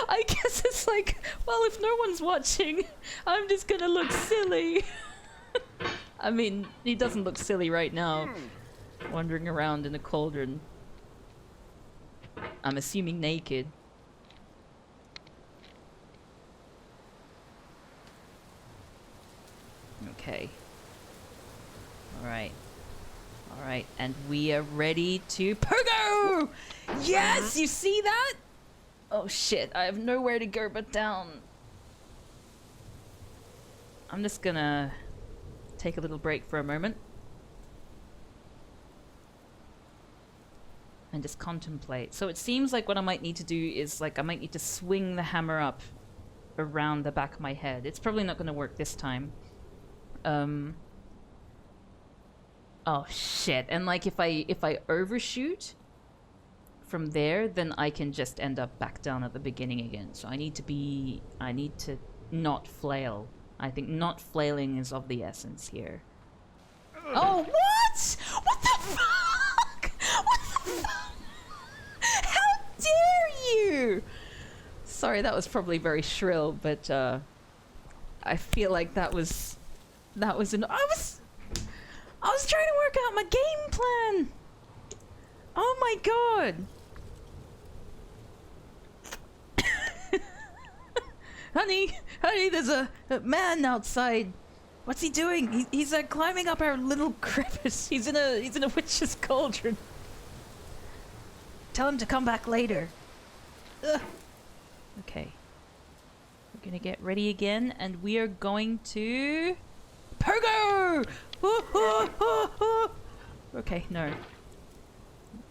I guess it's like, well, if no one's watching, I'm just gonna look silly. I mean, he doesn't look silly right now, wandering around in a cauldron. I'm assuming naked. Okay. Alright. Alright, and we are ready to pogo! Yes! You see that? Oh shit, I have nowhere to go but down. I'm just gonna take a little break for a moment. And just contemplate. So it seems like what I might need to do is like I might need to swing the hammer up around the back of my head. It's probably not gonna work this time. Oh shit, and like if I overshoot from there, then I can just end up back down at the beginning again. So I need to not flail. I think not flailing is of the essence here. Oh, what? What the fuck? What the fuck? How dare you? Sorry, that was probably very shrill, but I feel like that was I was trying to work out my game plan. Oh my god. Honey, there's a man outside. What's he doing? He's climbing up our little crevice. He's in a witch's cauldron. Tell him to come back later. Ugh. Okay. We're gonna get ready again, and we are going to Pogo! Okay, no. It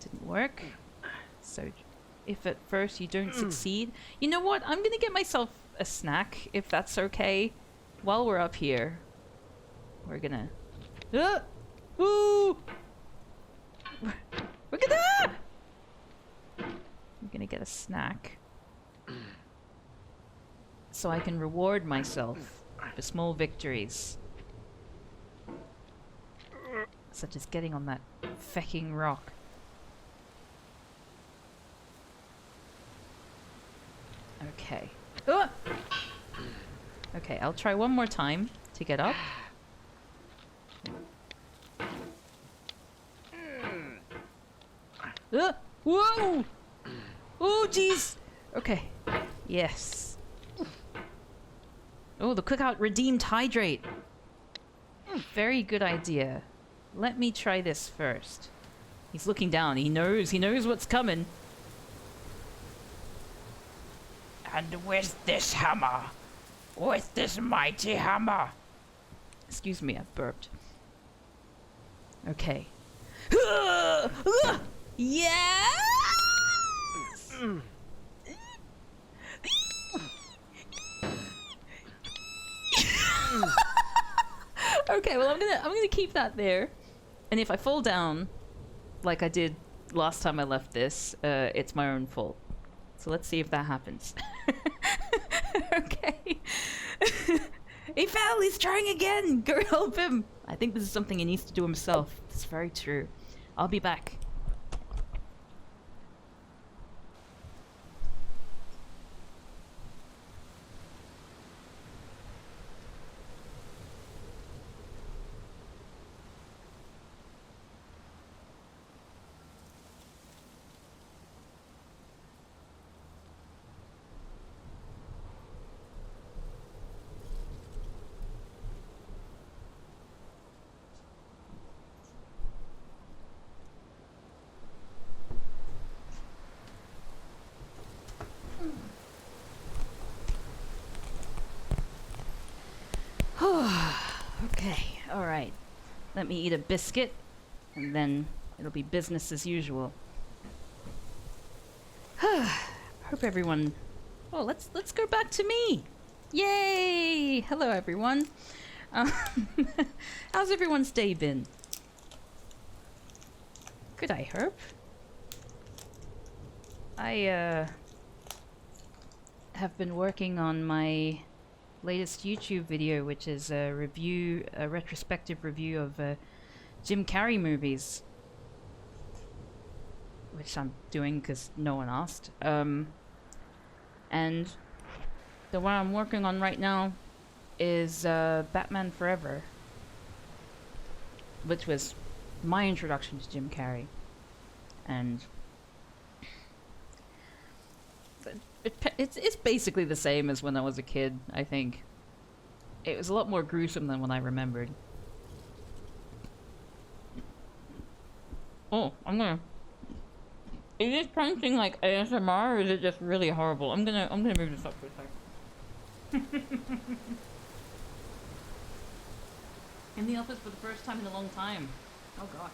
didn't work. So, if at first you don't succeed... You know what? I'm gonna get myself a snack, if that's okay. While we're up here. We're gonna... Ooh! We're gonna... I'm gonna get a snack. So I can reward myself for small victories. Such as getting on that fecking rock. Okay. Okay, I'll try one more time to get up. Whoa! Oh, jeez! Okay. Yes. Oh, the Cookout redeemed hydrate. Very good idea. Let me try this first. He's looking down. He knows what's coming. And with this hammer, with this mighty hammer. Excuse me, I burped. Okay. Yes! Okay, well I'm gonna keep that there. And if I fall down, like I did last time I left this, it's my own fault. So let's see if that happens. Okay. He fell, he's trying again! Go help him! I think this is something he needs to do himself. It's very true. I'll be back. Okay, alright. Let me eat a biscuit, and then it'll be business as usual. Hope everyone... Oh, let's go back to me! Yay! Hello, everyone. How's everyone's day been? Good, I hope. I, have been working on my latest YouTube video, which is a retrospective review of Jim Carrey movies, which I'm doing because no one asked. And the one I'm working on right now is Batman Forever, which was my introduction to Jim Carrey, and it's basically the same as when I was a kid. I think it was a lot more gruesome than what I remembered. Oh, is this punching like ASMR, or is it just really horrible? I'm gonna move this up for a second. In the office for the first time in a long time. Oh gosh.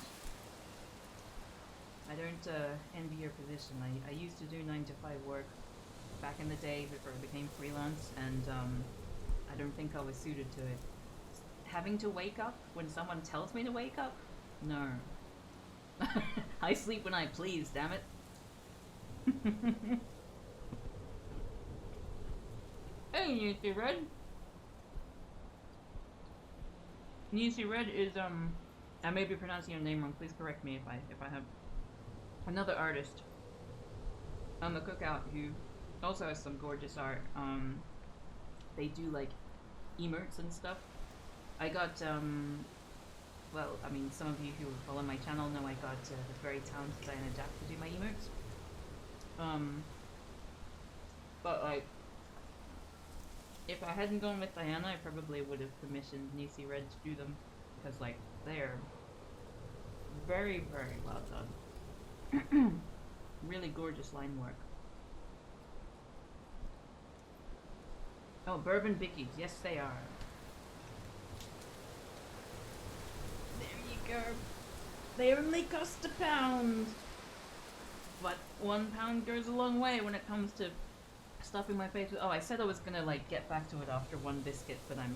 I don't envy your position. I used to do 9-to-5 work back in the day before I became freelance, and I don't think I was suited to it. Having to wake up when someone tells me to wake up? No. I sleep when I please, damn it. Hey, Newsy Red. Newsy Red is I may be pronouncing your name wrong. Please correct me if I have. Another artist on the Cookout who also has some gorgeous art. They do like emotes and stuff. I got well, I mean, some of you who follow my channel know I got this very talented designer Jack to do my emotes. But like, if I hadn't gone with Diana, I probably would have commissioned Newsy Red to do them, because like they're very, very well done. Really gorgeous line work. Oh, Bourbon Bickies, yes they are. They only cost £1. But £1 goes a long way when it comes to stuffing my face with. Oh, I said I was gonna like get back to it after one biscuit, but I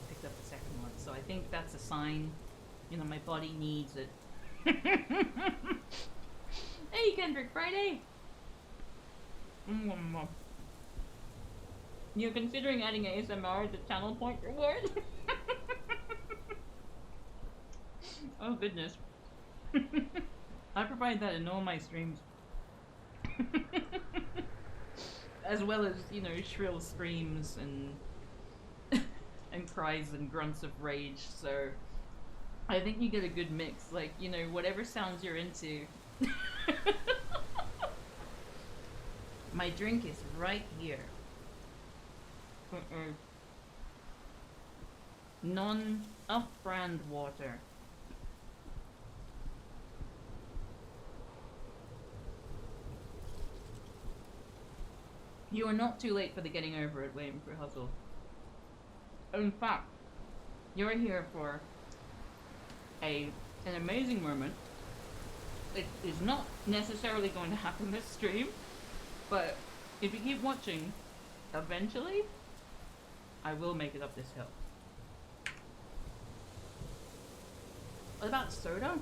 picked up the second one, so I think that's a sign. You know, my body needs it. Hey, Kendrick Friday. You're considering adding ASMR as a channel point reward? Oh goodness. I provide that in all my streams. As well as, you know, shrill screams and cries and grunts of rage, so I think you get a good mix, like, you know, whatever sounds you're into. My drink is right here. Non-off-brand water. You are not too late for the getting over it waiting for hustle. In fact, you're here for an amazing moment. It is not necessarily going to happen this stream, but if you keep watching, eventually, I will make it up this hill. What about soda?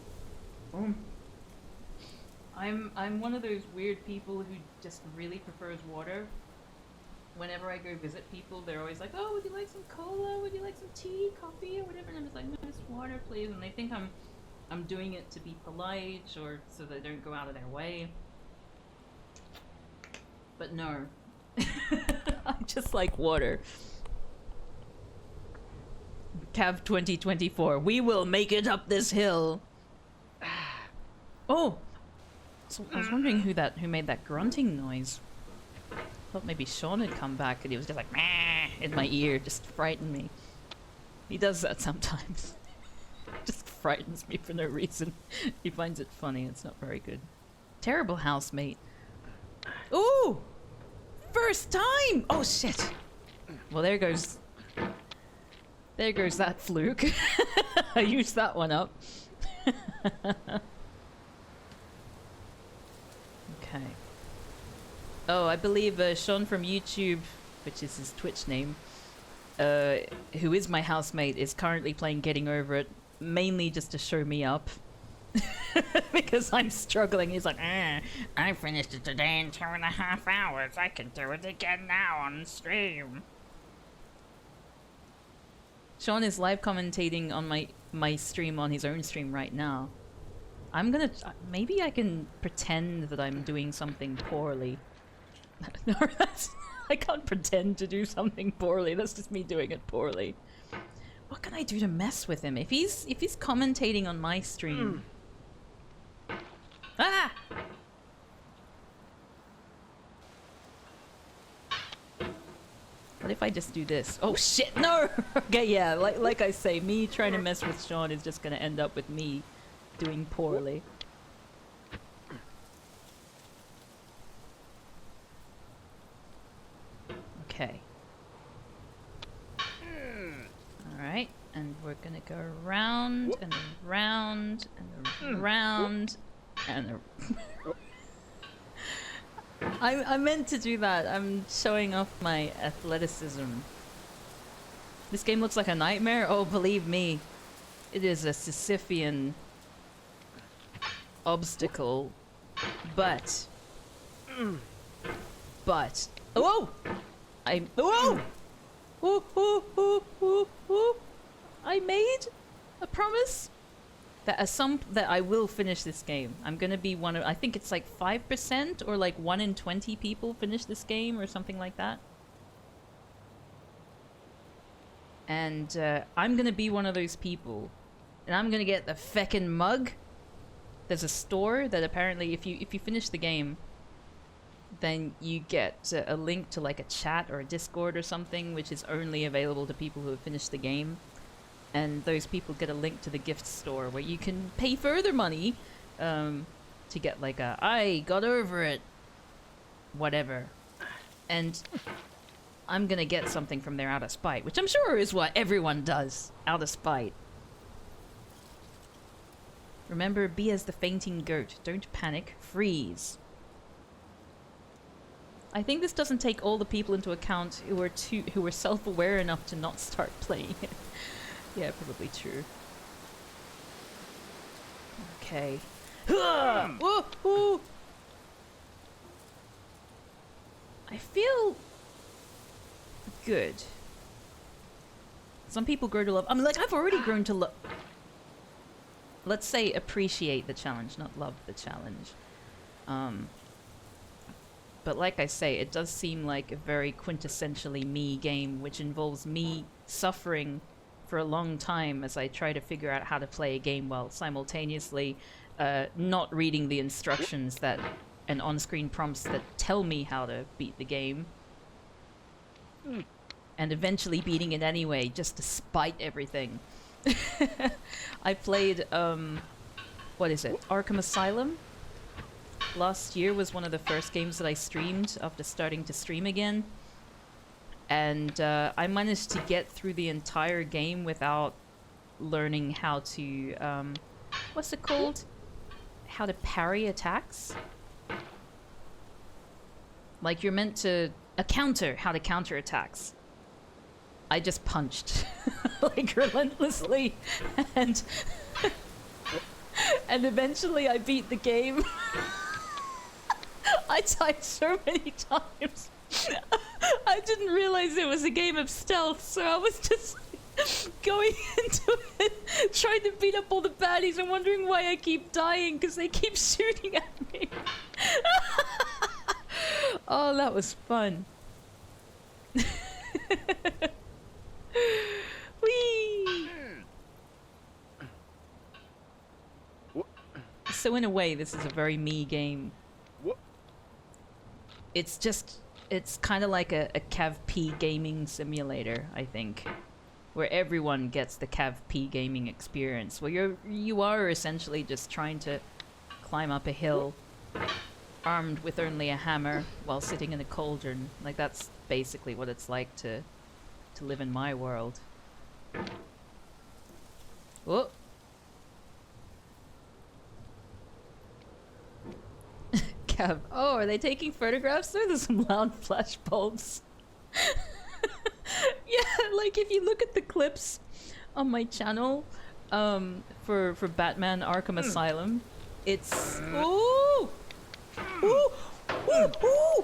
I'm one of those weird people who just really prefers water. Whenever I go visit people, they're always like, "Oh, would you like some cola? Would you like some tea, coffee, or whatever?" And I'm just like, "No, just water, please." And they think I'm doing it to be polite or so they don't go out of their way. But no, I just like water. Cav 2024, we will make it up this hill. Oh, so I was wondering who made that grunting noise. Thought maybe Sean had come back and he was just like meh in my ear, just frightened me. He does that sometimes. Just frightens me for no reason. He finds it funny. It's not very good. Terrible housemate. Ooh! First time! Oh shit! Well, there goes that fluke. I used that one up. Okay. Oh, I believe Sean from YouTube, which is his Twitch name, who is my housemate, is currently playing Getting Over It, mainly just to show me up. Because I'm struggling. He's like, I finished it today in 2.5 hours. I can do it again now on stream. Sean is live commentating on my stream, on his own stream right now. I'm gonna... maybe I can pretend that I'm doing something poorly. No, I can't pretend to do something poorly. That's just me doing it poorly. What can I do to mess with him? If he's commentating on my stream... Ah! What if I just do this? Oh shit, no! Okay, yeah, like I say, me trying to mess with Sean is just gonna end up with me doing poorly. Okay. Alright, and we're gonna go around and around and around and I meant to do that. I'm showing off my athleticism. This game looks like a nightmare. Oh, believe me, it is a Sisyphean obstacle. But oh, I made a promise that I will finish this game. I'm gonna be one of, I think it's like 5% or like 1 in 20 people finish this game or something like that. And I'm gonna be one of those people, and I'm gonna get the feckin' mug. There's a store that apparently, if you finish the game, then you get a link to like a chat or a Discord or something, which is only available to people who have finished the game. And those people get a link to the gift store where you can pay further money to get like a I got over it whatever. And I'm gonna get something from there out of spite, which I'm sure is what everyone does out of spite. Remember, be as the fainting goat. Don't panic. Freeze. I think this doesn't take all the people into account who are self-aware enough to not start playing it. Yeah, probably true. Okay. Whoa, whoa. I feel good. Some people grow to love. I mean, like, I've already grown to love. Let's say appreciate the challenge, not love the challenge. But like I say, it does seem like a very quintessentially me game, which involves me suffering for a long time as I try to figure out how to play a game while simultaneously not reading the instructions that and on-screen prompts that tell me how to beat the game. And eventually beating it anyway, just despite everything. I played, what is it? Arkham Asylum? Last year was one of the first games that I streamed after starting to stream again. And I managed to get through the entire game without learning how to, what's it called? How to parry attacks? Like you're meant to, how to counter attacks. I just punched, like relentlessly, and eventually I beat the game. I died so many times. I didn't realize it was a game of stealth, so I was just going into it, trying to beat up all the baddies and wondering why I keep dying, because they keep shooting at me. Oh, that was fun. Whee! So in a way, this is a very me game. It's kind of like a Cav P gaming simulator, I think, where everyone gets the Cav P gaming experience, where you are essentially just trying to climb up a hill, armed with only a hammer while sitting in a cauldron. Like, that's basically what it's like to live in my world. Whoa. Cav. Oh, are they taking photographs? There's some loud flash bulbs. Yeah, like if you look at the clips on my channel, for Batman Arkham Asylum, it's ooh, ooh, ooh, ooh.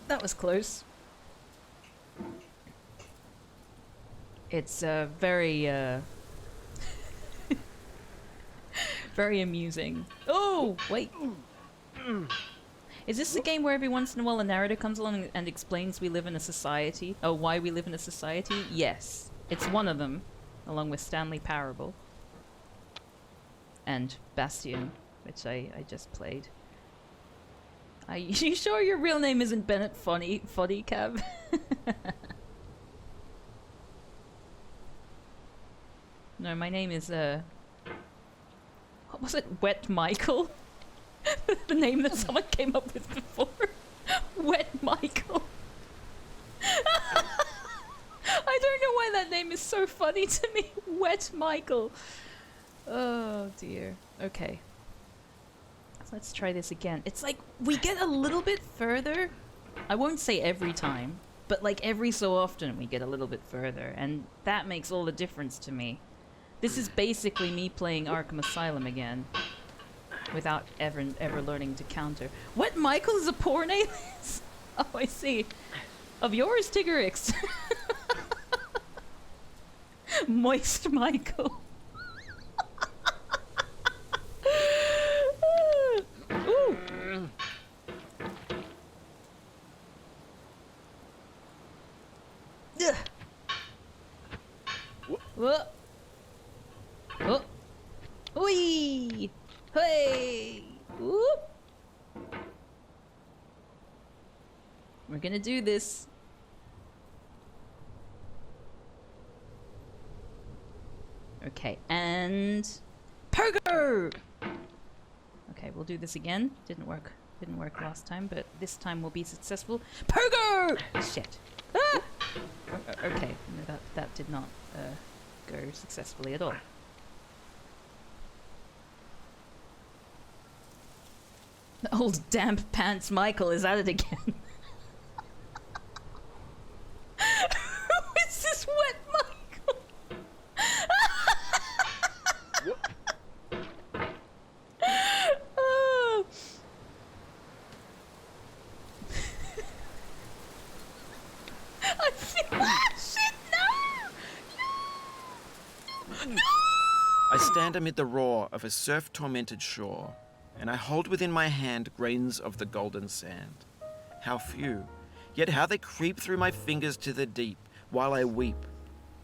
That was close. It's very very amusing. Oh, wait. Is this a game where every once in a while a narrator comes along and explains we live in a society? Oh, why we live in a society? Yes. It's one of them, along with Stanley Parable. And Bastion, which I just played. Are you sure your real name isn't Bennett Foddy, Cav? No, my name is, what was it? Wet Michael? The name that someone came up with before. Wet Michael. I don't know why that name is so funny to me. Wet Michael. Oh dear. Okay. Let's try this again. It's like we get a little bit further. I won't say every time, but like every so often we get a little bit further, and that makes all the difference to me. This is basically me playing Arkham Asylum again, without ever learning to counter. What, Michael is a porn alias? Oh, I see. Of yours, Tiggerix. Moist Michael. Ooh. Ugh. Whoa. Oh. Oi! Hey! Whoop! We're gonna do this. Okay, and pogo! Okay, we'll do this again. Didn't work last time, but this time we'll be successful. Pogo! Shit. Ah! Okay, no, that did not go successfully at all. The old damp pants Michael is at it again. Who is this wet Michael? Oh. I feel shit, no! No! I stand amid the roar of a surf-tormented shore, and I hold within my hand grains of the golden sand. How few, yet how they creep through my fingers to the deep, while I weep,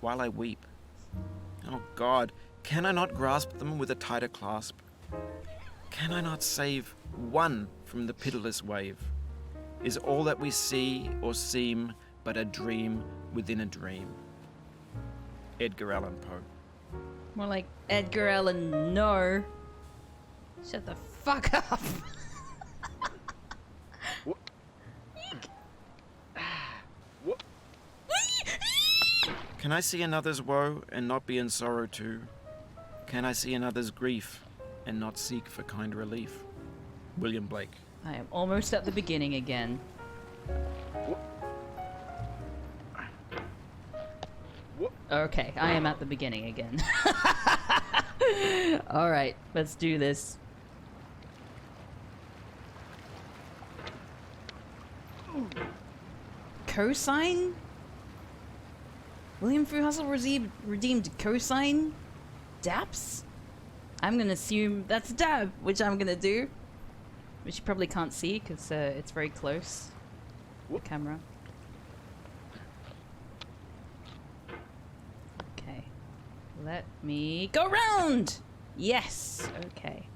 while I weep. Oh God, can I not grasp them with a tighter clasp? Can I not save one from the pitiless wave? Is all that we see or seem but a dream within a dream? Edgar Allan Poe. More like Edgar Allan No. Shut the fuck up. What? What? Can I see another's woe and not be in sorrow too? Can I see another's grief and not seek for kind relief? William Blake. I am almost at the beginning again. Okay, I am at the beginning again. Alright, let's do this. Cosine? William Fruhustle redeemed cosine? Daps? I'm gonna assume that's dab, which I'm gonna do. Which you probably can't see because it's very close. The camera. Okay. Let me go round! Yes! Okay.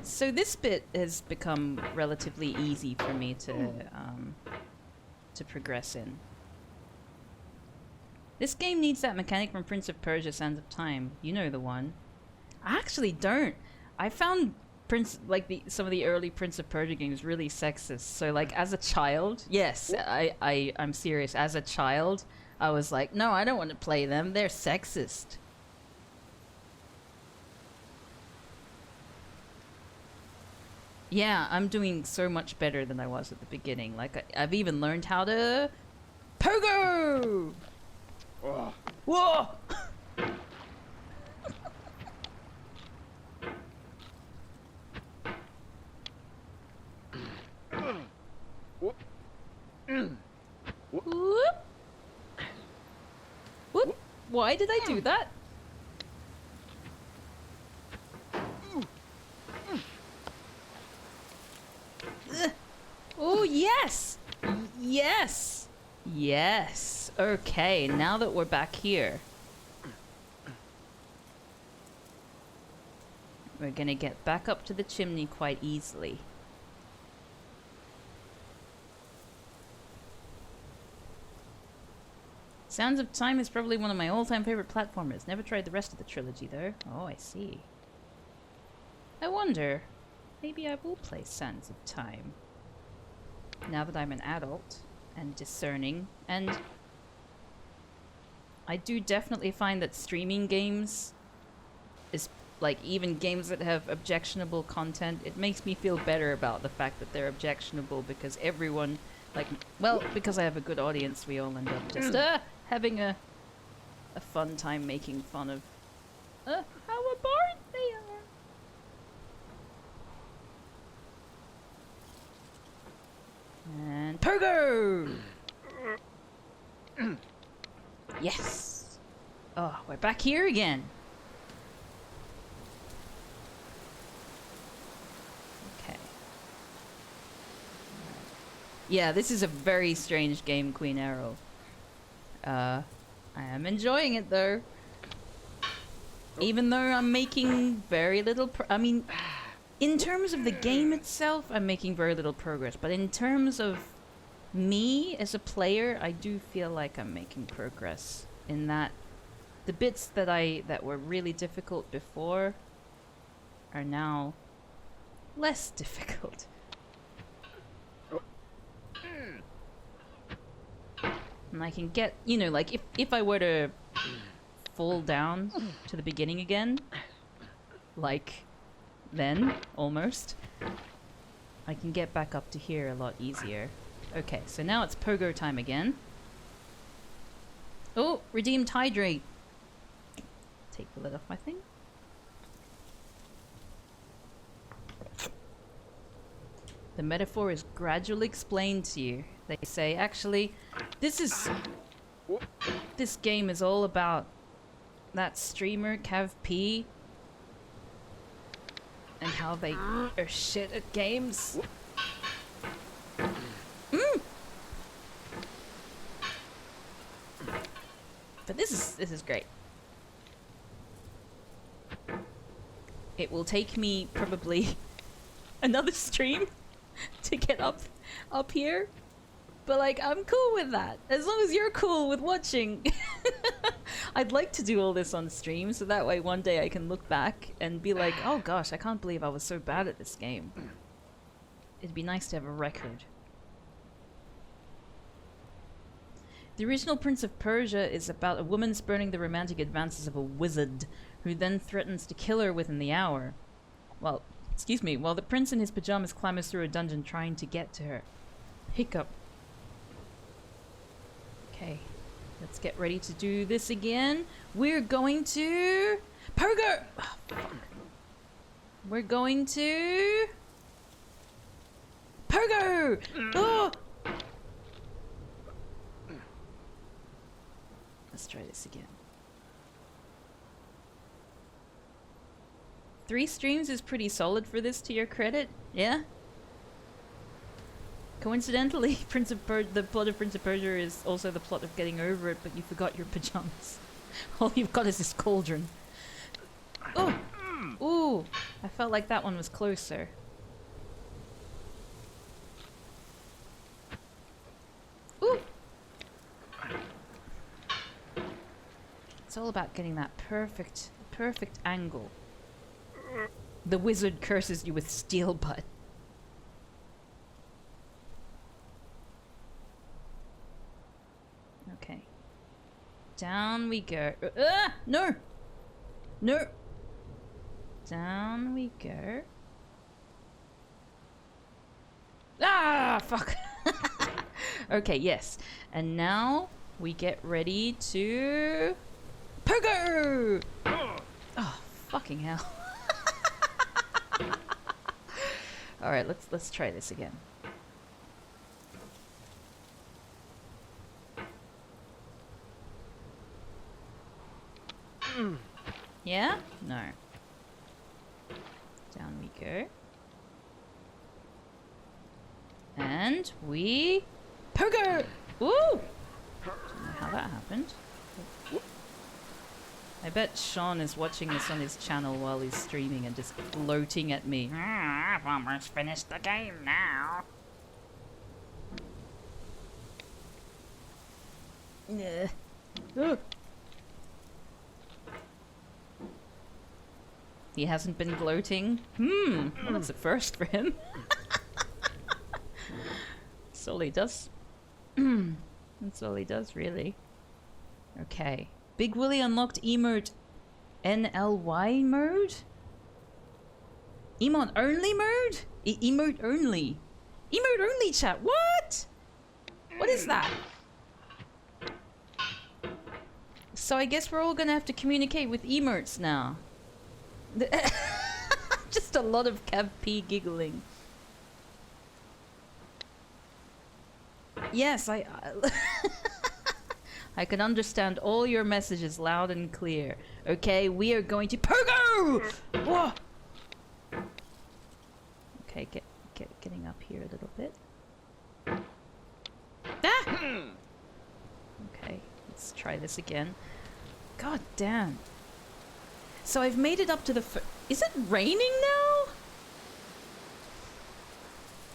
So this bit has become relatively easy for me to progress in. This game needs that mechanic from Prince of Persia: Sands of Time. You know the one. I actually don't. I found some of the early Prince of Persia games really sexist. So like as a child, yes, I'm serious. As a child, I was like, no, I don't want to play them. They're sexist. Yeah, I'm doing so much better than I was at the beginning. Like I've even learned how to pogo. Oh. Whoa! Whoop. Whoop. Why did I do that? Oh, yes! Yes! Yes! Okay, now that we're back here, we're gonna get back up to the chimney quite easily. Sands of Time is probably one of my all-time favorite platformers. Never tried the rest of the trilogy, though. Oh, I see. I wonder, maybe I will play Sands of Time. Now that I'm an adult and discerning, and I do definitely find that streaming games is like even games that have objectionable content, it makes me feel better about the fact that they're objectionable because everyone, like, well, because I have a good audience, we all end up just having a fun time making fun of how boring they are. And pogo! Yes! Oh, we're back here again. Okay. Yeah, this is a very strange game, Queen Arrow. I am enjoying it though. Even though I'm making very little I mean, in terms of the game itself, I'm making very little progress. But in terms of me as a player, I do feel like I'm making progress. In that the bits that were really difficult before are now less difficult. And I can get, you know, like if I were to fall down to the beginning again, like then, almost, I can get back up to here a lot easier. Okay, so now it's pogo time again. Oh, redeemed hydrate. Take the lid off my thing. The metaphor is gradually explained to you. They say, actually, this game is all about that streamer, Cav P, and how they are shit at games. But this is great. It will take me probably another stream to get up here, but like I'm cool with that as long as you're cool with watching. I'd like to do all this on stream so that way one day I can look back and be like, oh gosh, I can't believe I was so bad at this game. It'd be nice to have a record. The original Prince of Persia is about a woman spurning the romantic advances of a wizard who then threatens to kill her within the hour. Well, excuse me, while the prince in his pajamas clambers through a dungeon trying to get to her. Hiccup. Okay, let's get ready to do this again. We're going to... Pogo! Oh, fuck. We're going to... Pogo! Oh! Let's try this again. 3 streams is pretty solid for this, to your credit. Yeah? Coincidentally, the plot of Prince of Persia is also the plot of Getting Over It, but you forgot your pajamas. All you've got is this cauldron. Oh! Ooh! I felt like that one was closer. Ooh! It's all about getting that perfect angle. The wizard curses you with steel butt. Okay. Down we go. No! No! Down we go. Ah! Fuck! Okay, yes. And now we get ready to... Pogo! Oh, fucking hell. Alright, let's try this again. Yeah? No. Down we go. And we... Pogo! Woo! Don't know how that happened. I bet Sean is watching this on his channel while he's streaming and just gloating at me. I've almost finished the game now. He hasn't been gloating. Well, that's a first for him. That's all he does. That's all he does, really. Okay. Big Willie unlocked emote NLY mode? Emote only mode? Emote only. Emote only chat. What? What is that? So I guess we're all gonna have to communicate with emotes now. Just a lot of Cav P giggling. Yes, I I can understand all your messages loud and clear. Okay, we are going to Pogo! Whoa! Okay, getting up here a little bit. Ah! Okay, let's try this again. God damn. So I've made it up to the is it raining now?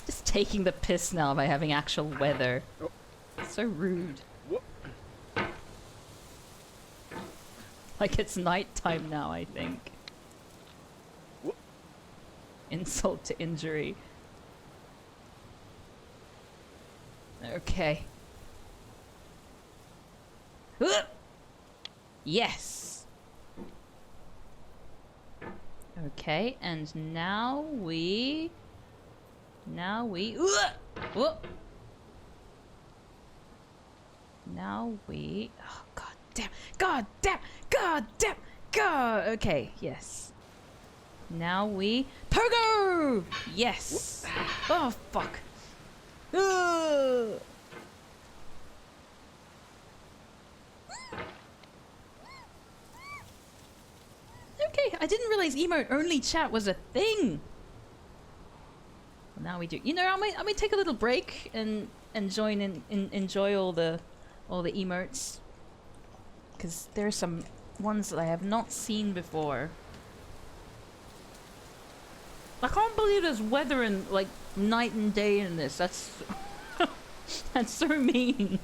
Just taking the piss now by having actual weather. So rude. Like it's nighttime now, I think. Insult to injury. Okay. Yes! Okay, and now we Now we... Whoop! Now we... Oh, god damn! God damn! God damn! God! Okay, yes. Now we... Pogo! Yes! Oh, fuck. Ugh. Okay, I didn't realize emote only chat was a thing. Well, now we do. You know, I might take a little break and join in enjoy all the emotes, because there's some ones that I have not seen before. I can't believe there's weather and like night and day in this. That's that's so mean.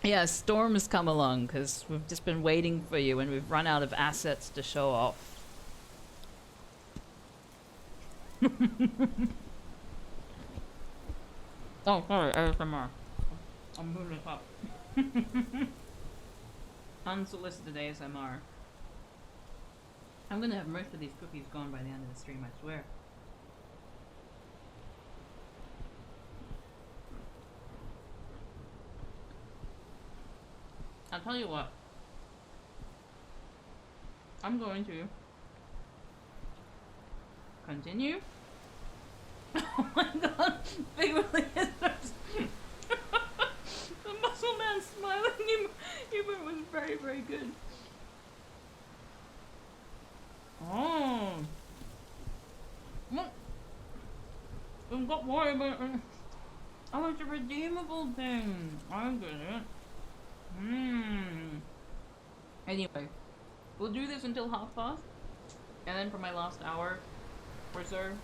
Yeah, Storm has come along because we've just been waiting for you and we've run out of assets to show off. Oh, sorry, ASMR. I'm moving this up. Unsolicited ASMR. I'm gonna have most of these cookies gone by the end of the stream, I swear. I'll tell you what. I'm going to continue. Oh my god, Big Willie is the muscle man smiling humor was very, very good. Oh, what? We've got more about. Oh, it's a redeemable thing. I get it. Anyway, we'll do this until past, and then for my last hour or so,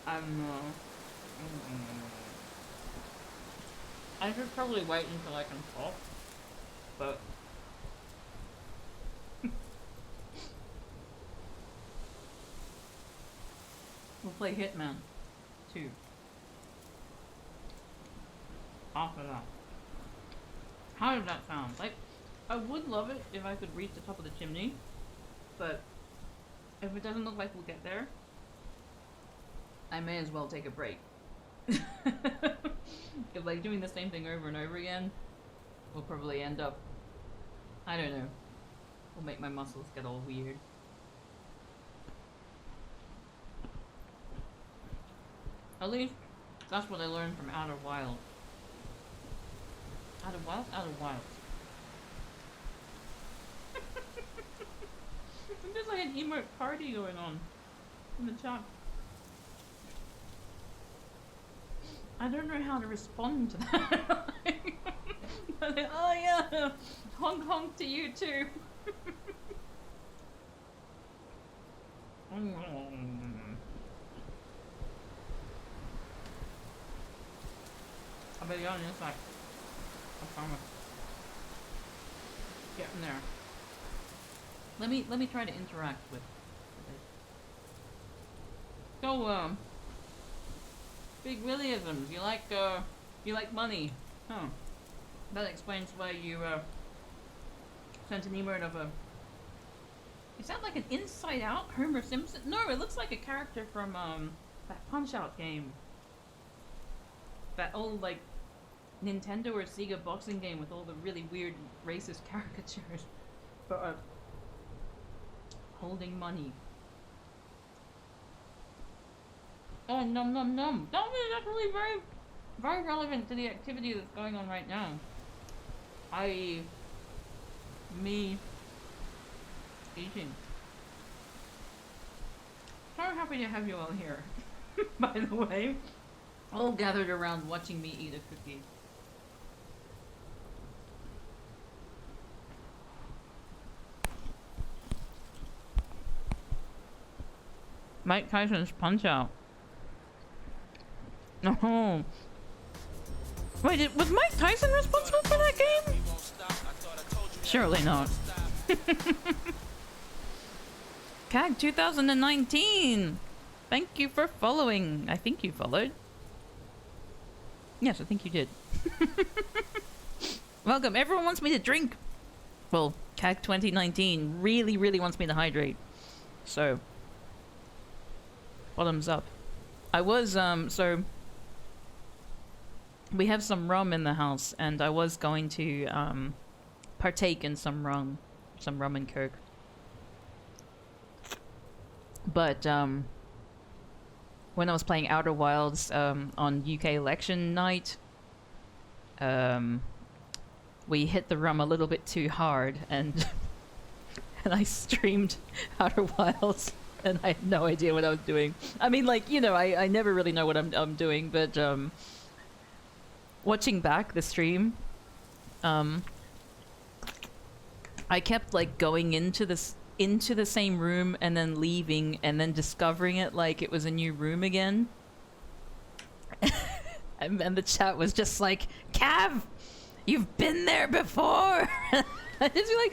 I should probably wait until I can talk, but we'll play Hitman 2 after that. How does that sound? Like, I would love it if I could reach the top of the chimney, but if it doesn't look like we'll get there, I may as well take a break. If like doing the same thing over and over again, we'll probably end up, I don't know, we'll make my muscles get all weird. At least, that's what I learned from Outer Wilds. Outer Wilds? Outer Wilds. There's like an emote party going on in the chat. I don't know how to respond to that. Like, oh yeah, honk honk to you too. I'll be honest, like, I promise. Getting there. Let me try to interact with it. So, Big Williisms, you like money, huh? That explains why you sent an emote of a. Is that like an Inside Out Homer Simpson? No, it looks like a character from that Punch-Out game. That old like Nintendo or Sega boxing game with all the really weird racist caricatures. But holding money. Oh, num num num. That is actually very, very relevant to the activity that's going on right now. Me eating. So happy to have you all here. By the way, all gathered around watching me eat a cookie. Mike Tyson's Punch-Out. Oh. Wait, was Mike Tyson responsible for that game? Surely not. CAG 2019! Thank you for following. I think you followed. Yes, I think you did. Welcome. Everyone wants me to drink. Well, CAG 2019 really, really wants me to hydrate. So, bottoms up. I was so we have some rum in the house, and I was going to partake in some rum and coke. But when I was playing Outer Wilds on UK election night, we hit the rum a little bit too hard, and and I streamed Outer Wilds, and I had no idea what I was doing. I mean, like, you know, I never really know what I'm doing, but watching back the stream, I kept like going into the same room and then leaving and then discovering it like it was a new room again. and the chat was just like, Cav, you've been there before. I just be like,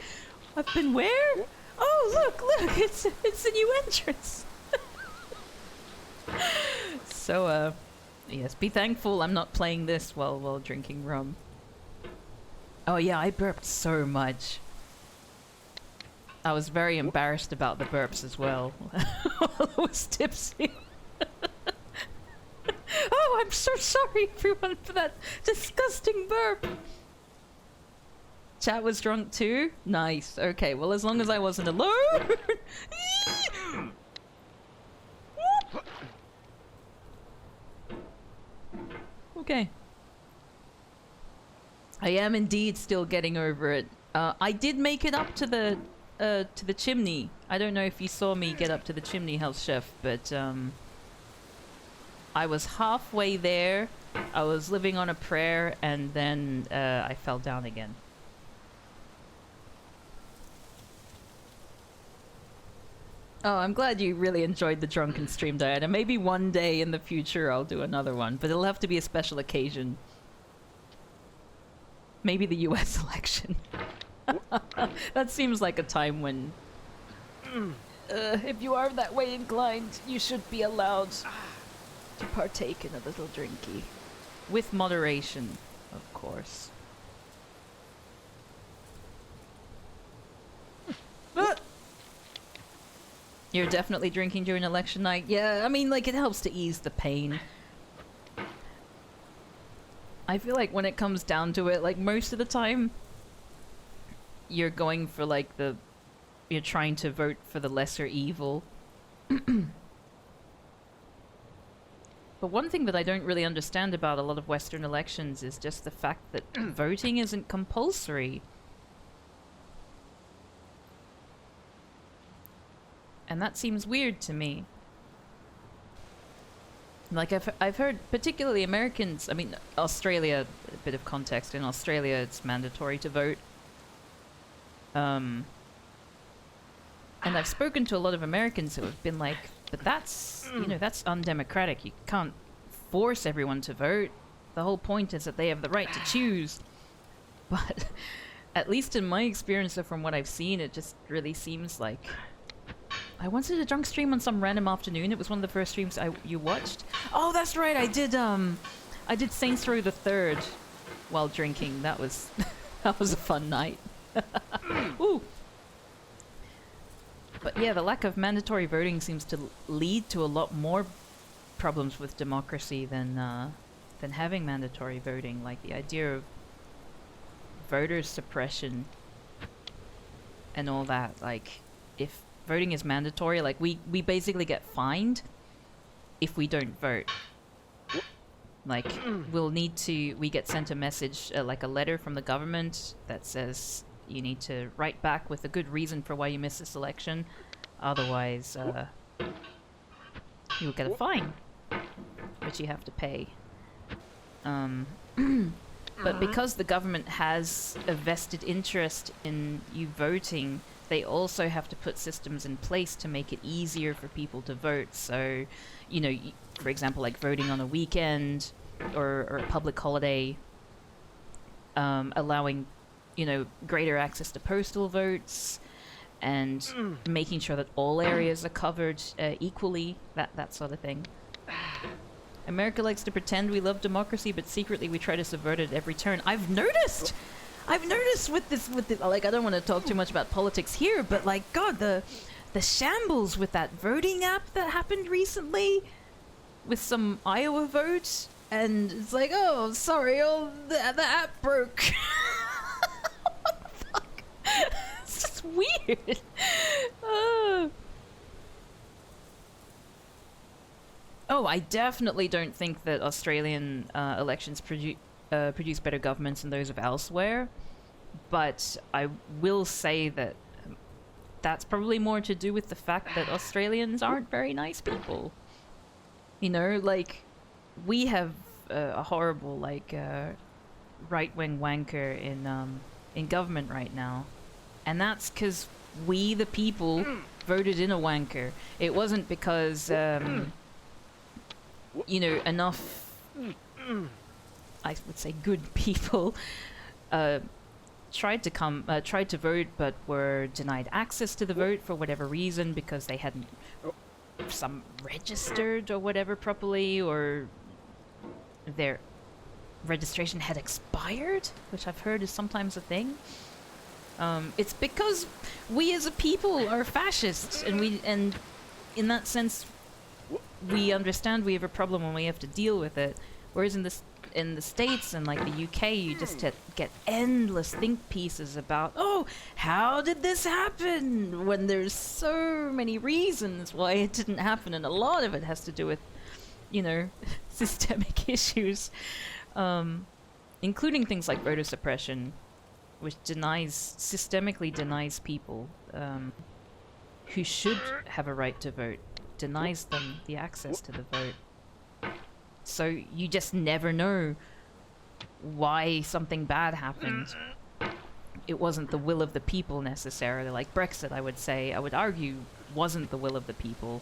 I've been where? Oh, look, it's a new entrance. So, yes, be thankful I'm not playing this while drinking rum. Oh yeah, I burped so much. I was very embarrassed about the burps as well. While I was tipsy. Oh, I'm so sorry everyone for that disgusting burp. Chat was drunk too? Nice. Okay, well, as long as I wasn't alone. Okay. I am indeed still getting over it. I did make it up to the chimney. I don't know if you saw me get up to the chimney, Health Chef, but I was halfway there. I was living on a prayer, and then I fell down again. Oh, I'm glad you really enjoyed the drunken stream, Diana. Maybe one day in the future I'll do another one, but it'll have to be a special occasion. Maybe the US election. That seems like a time when, if you are that way inclined, you should be allowed to partake in a little drinky. With moderation, of course. You're definitely drinking during election night? Yeah, I mean, like, it helps to ease the pain. I feel like when it comes down to it, like, most of the time, you're going for, like, you're trying to vote for the lesser evil. But one thing that I don't really understand about a lot of Western elections is just the fact that voting isn't compulsory. And that seems weird to me. Like, I've heard, particularly Americans, I mean, Australia, a bit of context, in Australia it's mandatory to vote. And I've spoken to a lot of Americans who have been like, but that's, you know, that's undemocratic. You can't force everyone to vote. The whole point is that they have the right to choose. But at least in my experience, or from what I've seen, it just really seems like... I once did a drunk stream on some random afternoon. It was one of the first streams you watched. Oh, that's right. I did Saints Row the Third while drinking. That was that was a fun night. Ooh. But yeah, the lack of mandatory voting seems to lead to a lot more problems with democracy than having mandatory voting. Like the idea of voter suppression and all that. Like, if voting is mandatory, like we basically get fined if we don't vote. Like, we get sent a message, like a letter from the government that says you need to write back with a good reason for why you missed this election. Otherwise, you'll get a fine, which you have to pay. But because the government has a vested interest in you voting, they also have to put systems in place to make it easier for people to vote. So, you know, for example, like voting on a weekend or a public holiday, allowing, you know, greater access to postal votes, and making sure that all areas are covered equally, that sort of thing. America likes to pretend we love democracy, but secretly we try to subvert it at every turn. I've noticed with this, like, I don't want to talk too much about politics here, but like, God, the shambles with that voting app that happened recently. with some Iowa vote, and it's like, oh, sorry, the app broke. What the fuck? It's just weird. Oh, I definitely don't think that Australian elections produce better governments than those of elsewhere, but I will say that that's probably more to do with the fact that Australians aren't very nice people. You know, like, we have a horrible, like, right-wing wanker in government right now, and that's because we, the people, voted in a wanker. It wasn't because, you know, enough, I would say, good people tried to vote, but were denied access to the vote for whatever reason, because they hadn't some registered or whatever properly, or their registration had expired, which I've heard is sometimes a thing. It's because we as a people are fascists, and in that sense we understand we have a problem and we have to deal with it. Whereas in the States and like the UK, you just get endless think pieces about, oh, how did this happen? When there's so many reasons why it didn't happen, and a lot of it has to do with, you know, systemic issues, including things like voter suppression, which systemically denies people who should have a right to vote, denies them the access to the vote. So you just never know why something bad happened. It wasn't the will of the people necessarily. Like Brexit, I would argue, wasn't the will of the people.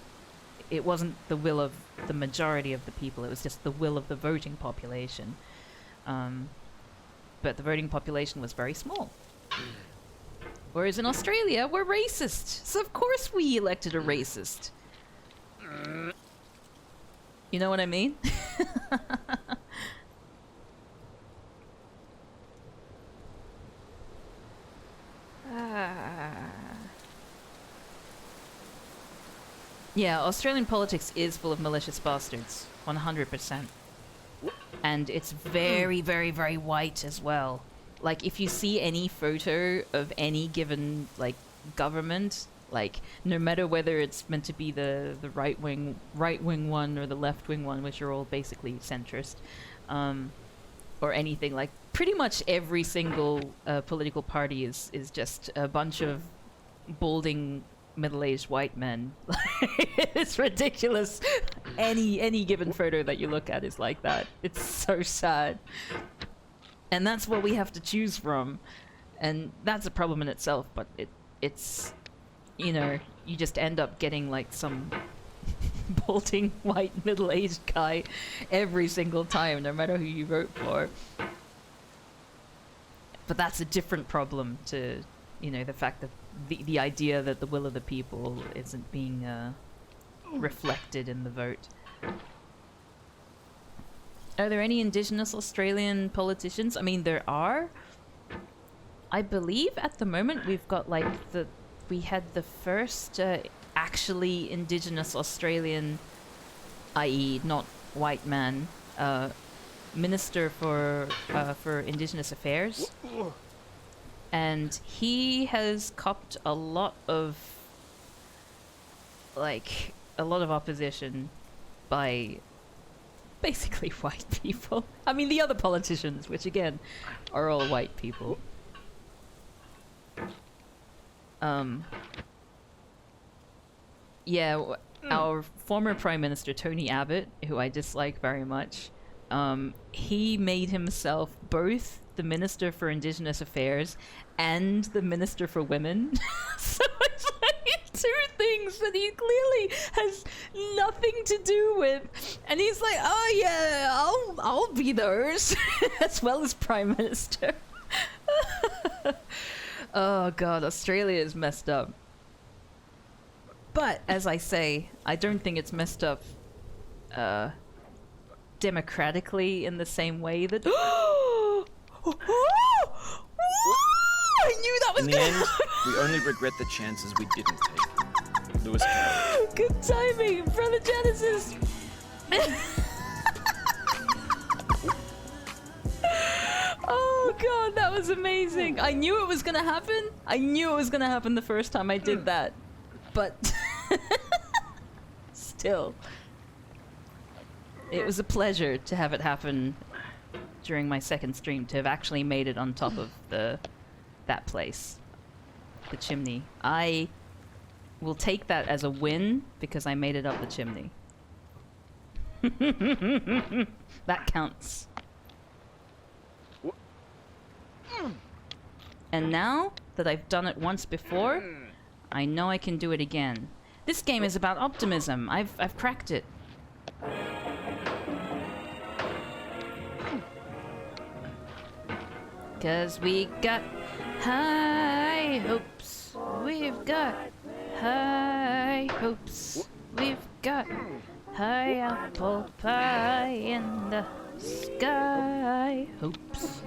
It wasn't the will of the majority of the people. It was just the will of the voting population. But the voting population was very small. Whereas in Australia, we're racist. So of course we elected a racist. You know what I mean? Yeah, Australian politics is full of malicious bastards. 100%. And it's very, very, very white as well. Like, if you see any photo of any given, like, government, like, no matter whether it's meant to be the right wing one or the left wing one, which are all basically centrist, or anything, like, pretty much every single political party is just a bunch of balding middle-aged white men. It's ridiculous. Any given photo that you look at is like that. It's so sad. And that's what we have to choose from. And that's a problem in itself, but it's, you know, you just end up getting like some balding white middle-aged guy every single time, no matter who you vote for. But that's a different problem to, you know, the fact that the idea that the will of the people isn't being reflected in the vote. Are there any Indigenous Australian politicians? I mean, there are. I believe at the moment we've got like we had the first actually Indigenous Australian, i.e. not white man, Minister for Indigenous Affairs. And he has copped a lot of opposition by basically white people. I mean, the other politicians, which again are all white people. Yeah, our former Prime Minister Tony Abbott, who I dislike very much, he made himself both the Minister for Indigenous Affairs and the Minister for Women. So it's like two things that he clearly has nothing to do with, and he's like, oh yeah, I'll be those as well as Prime Minister. Oh god, Australia is messed up. But as I say, I don't think it's messed up democratically in the same way that I knew that was In the end, we only regret the chances we didn't take. Lewis Carroll. Good timing, Brother Genesis. Oh god, that was amazing. I knew it was gonna happen. I knew it was gonna happen the first time I did that. But still, it was a pleasure to have it happen during my second stream, to have actually made it on top of that place, the chimney. I will take that as a win because I made it up the chimney. That counts. And now that I've done it once before, I know I can do it again. This game is about optimism. I've cracked it. 'Cause we got high hopes. We've got high hopes. We've got high apple pie in the sky hopes.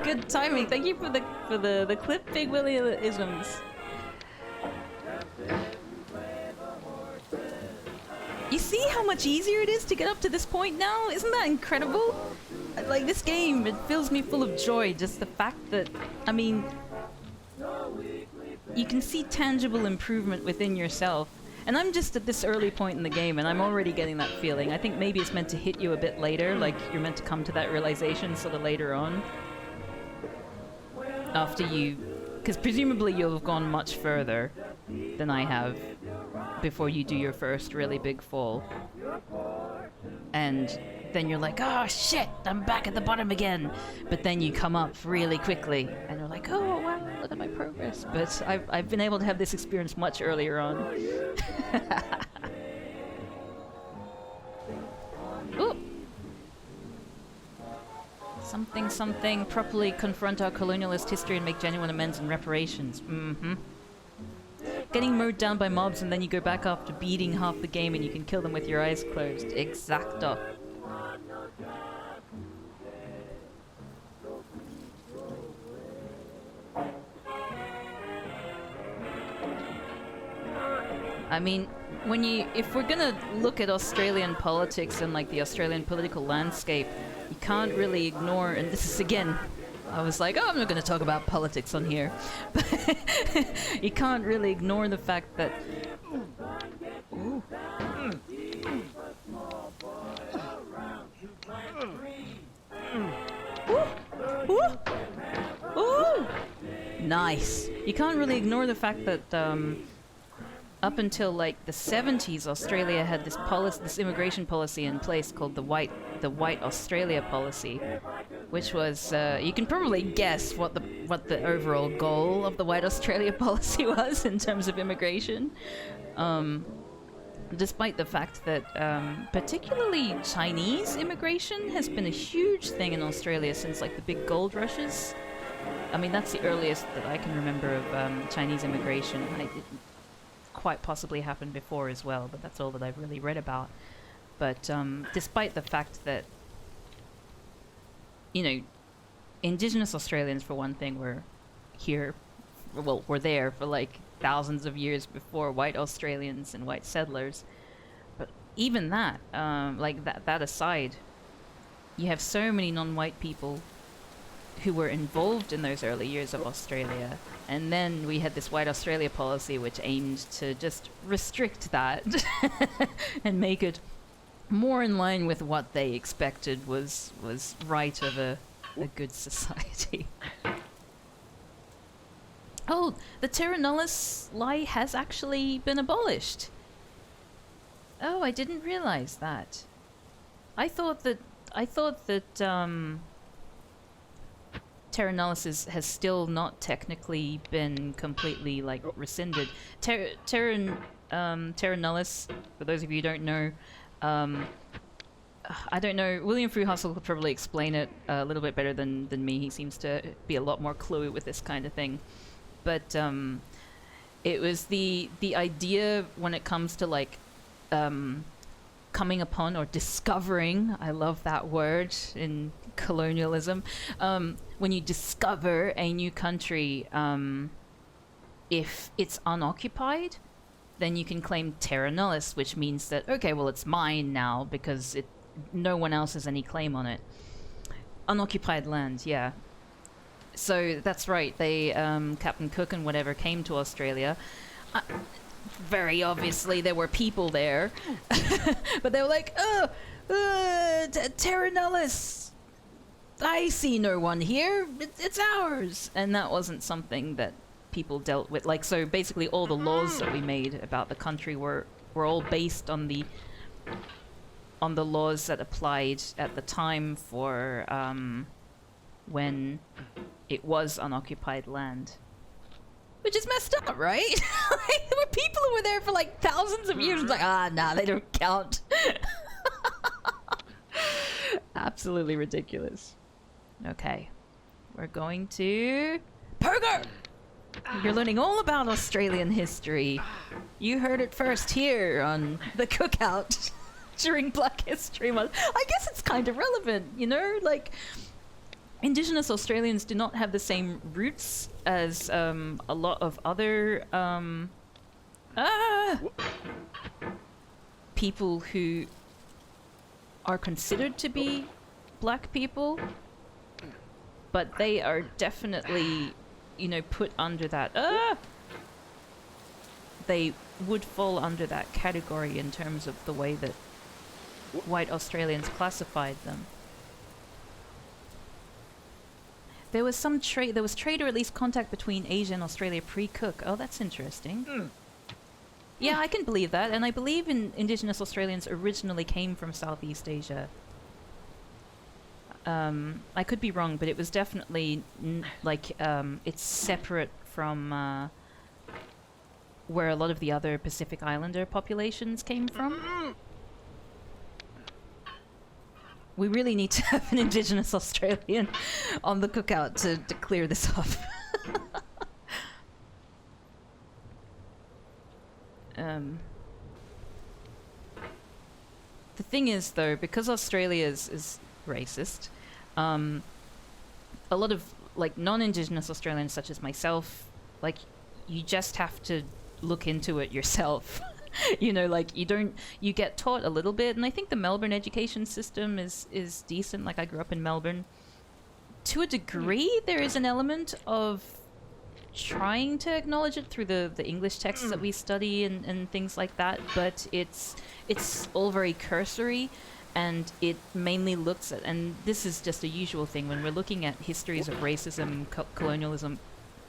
Good timing. Thank you for the clip, Big Willie isms. You see how much easier it is to get up to this point now? Isn't that incredible? Like, this game, it fills me full of joy. Just the fact that, I mean, you can see tangible improvement within yourself. And I'm just at this early point in the game, and I'm already getting that feeling. I think maybe it's meant to hit you a bit later, like you're meant to come to that realization sort of later on. After you... Because presumably you'll have gone much further than I have before you do your first really big fall. And then you're like, oh shit, I'm back at the bottom again. But then you come up really quickly, and you're like, oh wow, look at my progress. But I've been able to have this experience much earlier on. Ooh. Something, properly confront our colonialist history and make genuine amends and reparations. Mm-hmm. Getting mowed down by mobs and then you go back after beating half the game and you can kill them with your eyes closed. Exacto. I mean, if we're gonna look at Australian politics and like the Australian political landscape, you can't really ignore, and this is again, I was like, oh, I'm not going to talk about politics on here. But you can't really ignore the fact that... Ooh. Ooh. Ooh. Ooh. Nice. You can't really ignore the fact that up until like the 70s, Australia had this immigration policy in place called the White Australia policy, which was you can probably guess what the overall goal of the White Australia policy was in terms of immigration. Despite the fact that particularly Chinese immigration has been a huge thing in Australia since like the big gold rushes. I mean, that's the earliest that I can remember of Chinese immigration. It quite possibly happened before as well, but that's all that I've really read about. But despite the fact that, you know, Indigenous Australians, for one thing, were there for like thousands of years before white Australians and white settlers. But even that, like that aside, you have so many non-white people who were involved in those early years of Australia. And then we had this White Australia policy which aimed to just restrict that and make it more in line with what they expected was right of a good society. Oh, the Terra Nullius lie has actually been abolished. Oh, I didn't realize that. I thought that Terra Nullius has still not technically been completely like rescinded. Terra Nullius, for those of you who don't know, I don't know, William Fruhustle could probably explain it a little bit better than me. He seems to be a lot more cluey with this kind of thing. But it was the idea when it comes to like coming upon or discovering, I love that word in colonialism, when you discover a new country, if it's unoccupied, then you can claim terra nullis, which means that, okay, well, it's mine now because no one else has any claim on it. Unoccupied land, yeah. So that's right, they, Captain Cook and whatever came to Australia. Very obviously there were people there, but they were like, terra nullis, I see no one here, it's ours. And that wasn't something that people dealt with. Like, so basically all the laws that we made about the country were all based on the laws that applied at the time for when it was unoccupied land. Which is messed up, right? Like, there were people who were there for like thousands of years. Like, nah, they don't count. Absolutely ridiculous. Okay. We're going to... Pogo! You're learning all about Australian history. You heard it first here on the Cookout during Black History Month. I guess it's kind of relevant, you know? Like... Indigenous Australians do not have the same roots as a lot of other people who are considered to be black people, but they are definitely, you know, put under that. They would fall under that category in terms of the way that white Australians classified them. There was some trade, or at least contact between Asia and Australia pre-Cook. Oh, that's interesting. Yeah, I can believe that, and I believe Indigenous Australians originally came from Southeast Asia. I could be wrong, but it was definitely it's separate from where a lot of the other Pacific Islander populations came from. We really need to have an Indigenous Australian on the Cookout to clear this up. The thing is, though, because Australia is racist, a lot of like non-Indigenous Australians, such as myself, like you just have to look into it yourself. You know, like you get taught a little bit, and I think the Melbourne education system is decent. Like, I grew up in Melbourne. To a degree, there is an element of trying to acknowledge it through the English texts that we study and things like that, but it's all very cursory, and it mainly looks at, and this is just a usual thing when we're looking at histories of racism, colonialism,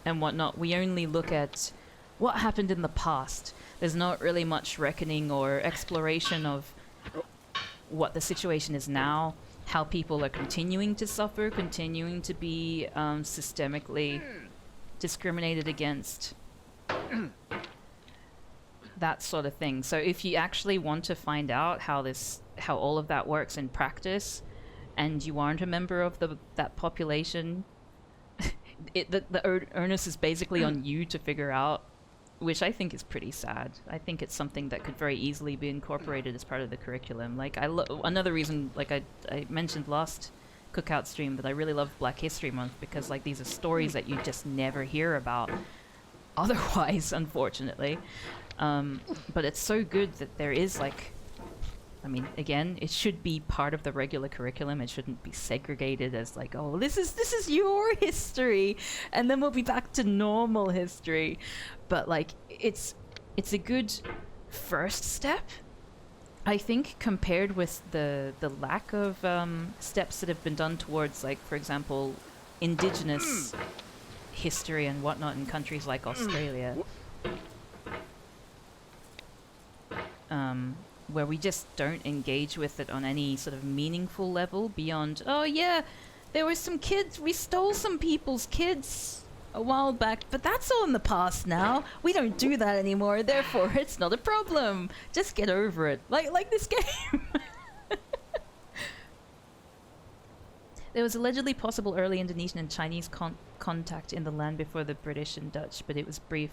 and whatnot, we only look at what happened in the past. There's not really much reckoning or exploration of what the situation is now, how people are continuing to suffer, continuing to be systemically discriminated against, that sort of thing. So if you actually want to find out how all of that works in practice, and you aren't a member of that population, the onus is basically on you to figure out, which I think is pretty sad. I think it's something that could very easily be incorporated as part of the curriculum. Like, another reason, like I mentioned last Cookout stream, that I really love Black History Month, because like these are stories that you just never hear about otherwise, unfortunately. But it's so good that there is, like, I mean, again, it should be part of the regular curriculum. It shouldn't be segregated as like, oh, this is your history, and then we'll be back to normal history. But like, it's a good first step, I think, compared with the lack of steps that have been done towards, like, for example, Indigenous history and whatnot in countries like Australia. Where we just don't engage with it on any sort of meaningful level beyond, oh yeah, there were some kids, we stole some people's kids a while back, but that's all in the past now. We don't do that anymore, therefore it's not a problem. Just get over it. Like this game. There was allegedly possible early Indonesian and Chinese contact in the land before the British and Dutch, but it was brief.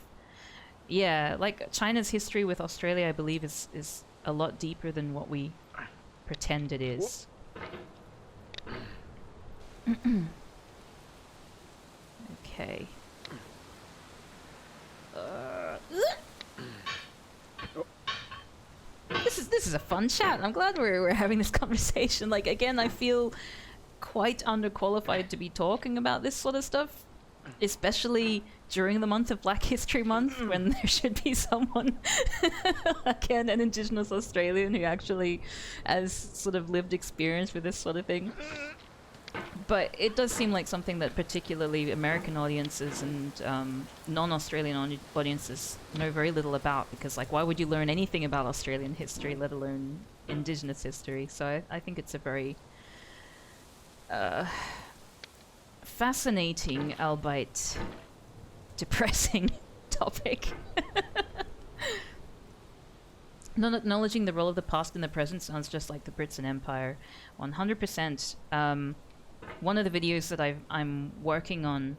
Yeah, like China's history with Australia, I believe, is a lot deeper than what we pretend it is. Okay. This is a fun chat. I'm glad we're having this conversation. Like, again, I feel quite underqualified to be talking about this sort of stuff, especially during the month of Black History Month, when there should be someone, again, an Indigenous Australian who actually has sort of lived experience with this sort of thing. But it does seem like something that particularly American audiences and non-Australian audiences know very little about, because, like, why would you learn anything about Australian history, let alone Indigenous history? So I think it's a very fascinating, albeit depressing topic. Not acknowledging the role of the past in the present sounds just like the Brits and Empire. 100%. One of the videos that I'm working on,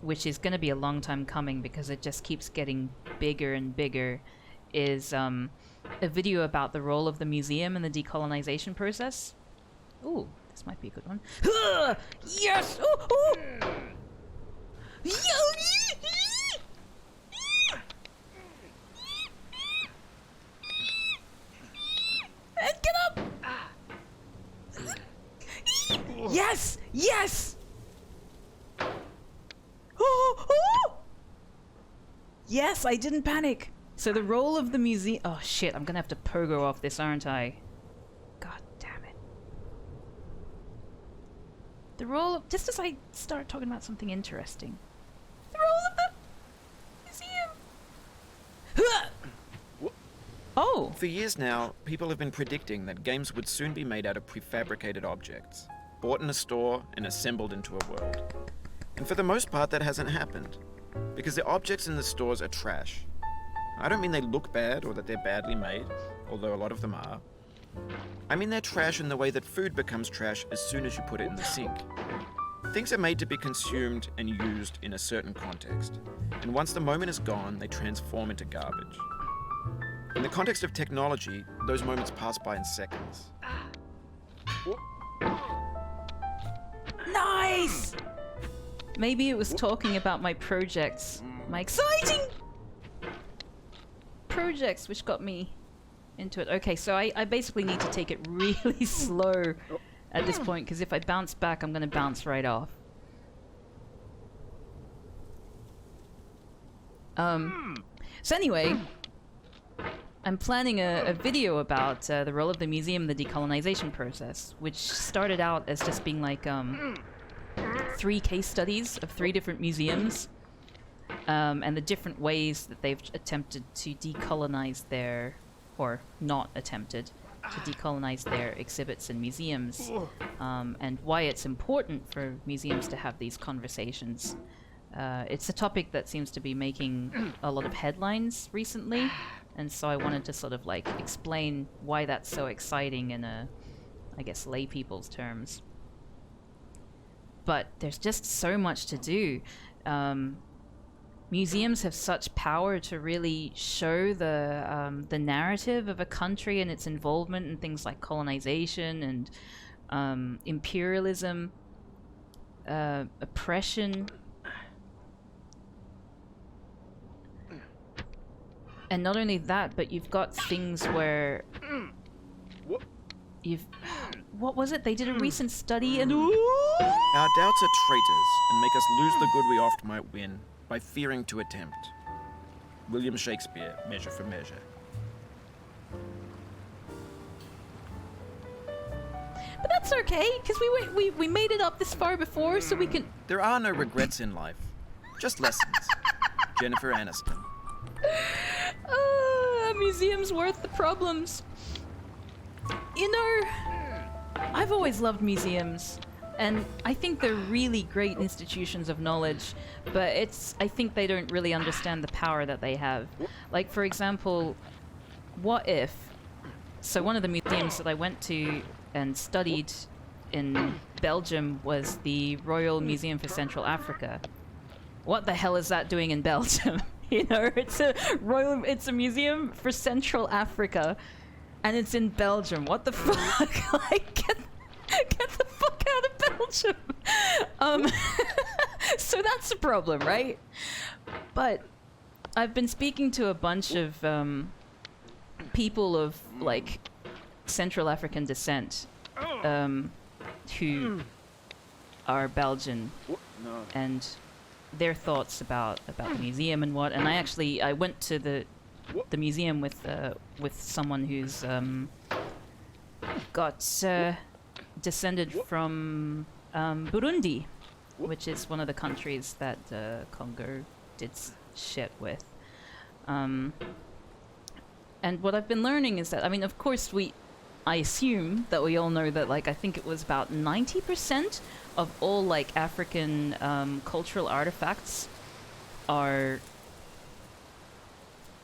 which is going to be a long time coming because it just keeps getting bigger and bigger, is a video about the role of the museum in the decolonization process. Ooh, this might be a good one. Yes! Ooh, ooh. Get up! Yes! Yes! Yes, I didn't panic. So the role of the museum... Oh shit, I'm gonna have to pogo off this, aren't I? God damn it. The role of... Just as I start talking about something interesting. The role of the museum. Oh! For years now, people have been predicting that games would soon be made out of prefabricated objects, bought in a store and assembled into a world. And for the most part, that hasn't happened, because the objects in the stores are trash. I don't mean they look bad or that they're badly made, although a lot of them are. I mean they're trash in the way that food becomes trash as soon as you put it in the sink. Things are made to be consumed and used in a certain context, and once the moment is gone, they transform into garbage. In the context of technology, those moments pass by in seconds. Nice! Maybe it was talking about my projects. My exciting projects, which got me into it. Okay, so I basically need to take it really slow at this point, because if I bounce back, I'm going to bounce right off. So anyway... I'm planning a video about the role of the museum in the decolonization process, which started out as just being like 3 case studies of 3 different museums, and the different ways that they've attempted to decolonize their, or not attempted to decolonize their exhibits and museums, and why it's important for museums to have these conversations. It's a topic that seems to be making a lot of headlines recently. And so I wanted to sort of like explain why that's so exciting in I guess, lay people's terms. But there's just so much to do. Museums have such power to really show the narrative of a country and its involvement in things like colonization and imperialism, oppression. And not only that, but you've got things where what was it? They did a recent study and... Our doubts are traitors and make us lose the good we oft might win by fearing to attempt. William Shakespeare, Measure for Measure. But that's okay, because we made it up this far before, so we can... There are no regrets in life, just lessons. Jennifer Aniston. A museum's worth the problems. You know, I've always loved museums, and I think they're really great institutions of knowledge, but I think they don't really understand the power that they have. Like, for example, what if... So one of the museums that I went to and studied in Belgium was the Royal Museum for Central Africa. What the hell is that doing in Belgium? You know, it's a museum for Central Africa, and it's in Belgium. What the fuck? Like, get the fuck out of Belgium. So that's a problem, right? But I've been speaking to a bunch of people of like Central African descent who are Belgian, and their thoughts about the museum and what. And I went to the museum with someone who's got descended from Burundi, which is one of the countries that Congo did shit with. And what I've been learning is that, I mean, of course, I assume that we all know that, like, I think it was about 90% of all, like, African cultural artifacts are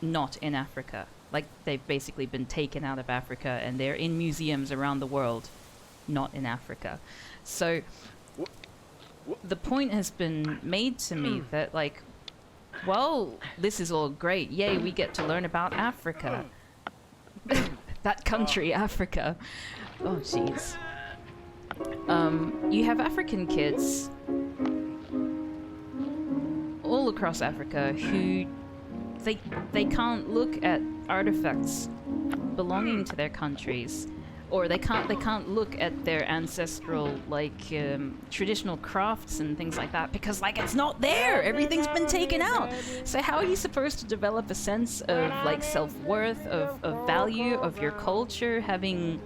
not in Africa. Like, they've basically been taken out of Africa and they're in museums around the world, not in Africa. So the point has been made to me that, like, well, this is all great. Yay, we get to learn about Africa. That country, Africa. Oh, jeez. You have African kids all across Africa who they can't look at artifacts belonging to their countries, or they can't look at their ancestral, like, traditional crafts and things like that, because, like, it's not there. Everything's been taken out. So how are you supposed to develop a sense of, like, self-worth, of value of your culture, having,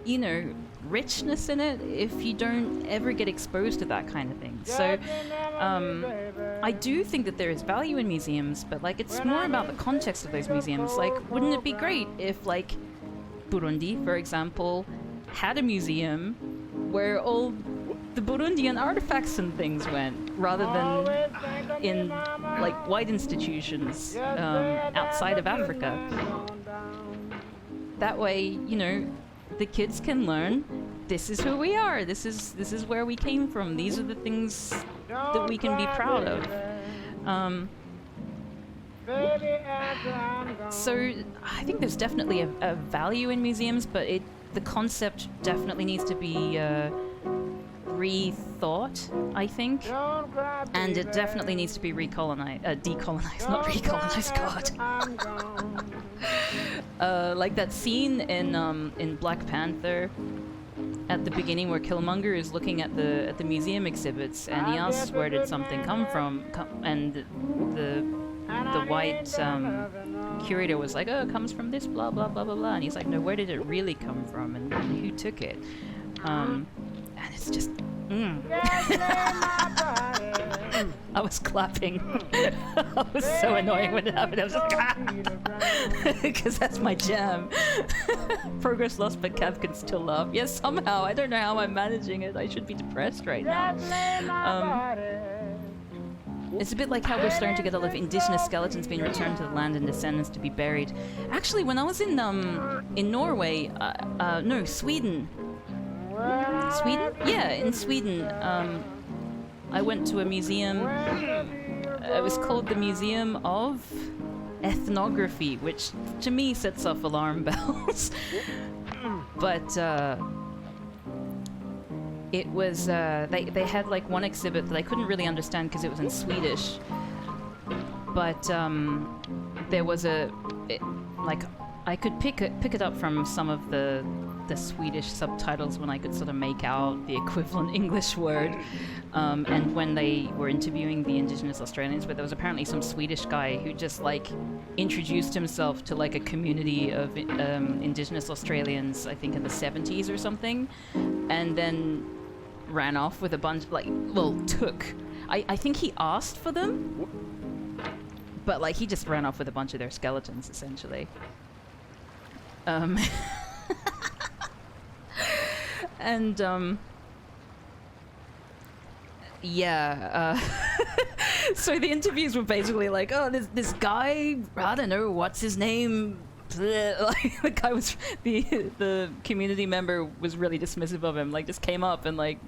you know, richness in it, if you don't ever get exposed to that kind of thing? So I do think that there is value in museums, but, like, it's more about the context of those museums. Like, wouldn't it be great if, like, Burundi, for example, had a museum where all the Burundian artifacts and things went, rather than in, like, white institutions outside of Africa. That way, you know, the kids can learn, this is who we are, this is where we came from, these are the things that we can be proud of. So I think there's definitely a value in museums, but the concept definitely needs to be rethought, I think, and it definitely needs to be decolonized, not recolonized. God. Like that scene in Black Panther at the beginning where Killmonger is looking at the museum exhibits, and he asks where did something come from, and the white curator was like, oh, it comes from this, blah, blah, blah, blah, blah. And he's like, no, where did it really come from? And who took it? And it's just, I was clapping. I was so annoying when it happened. I was just like, because that's my jam. Progress lost, but Cav can still laugh. Yes, somehow. I don't know how I'm managing it. I should be depressed right now. It's a bit like how we're starting to get a lot of indigenous skeletons being returned to the land and descendants to be buried. Actually, when I was in Norway, no, Sweden. Sweden? Yeah, in Sweden. I went to a museum. It was called the Museum of Ethnography, which to me sets off alarm bells. But it was, they had like one exhibit that I couldn't really understand because it was in Swedish. But there was like, I could pick it up from some of the Swedish subtitles when I could sort of make out the equivalent English word. And when they were interviewing the Indigenous Australians, where there was apparently some Swedish guy who just like introduced himself to like a community of Indigenous Australians, I think in the 70s or something, and then ran off with a bunch, I think he asked for them, but like he just ran off with a bunch of their skeletons essentially. And so the interviews were basically like, oh, this guy, I don't know what's his name. Like the guy was the community member was really dismissive of him, like just came up and like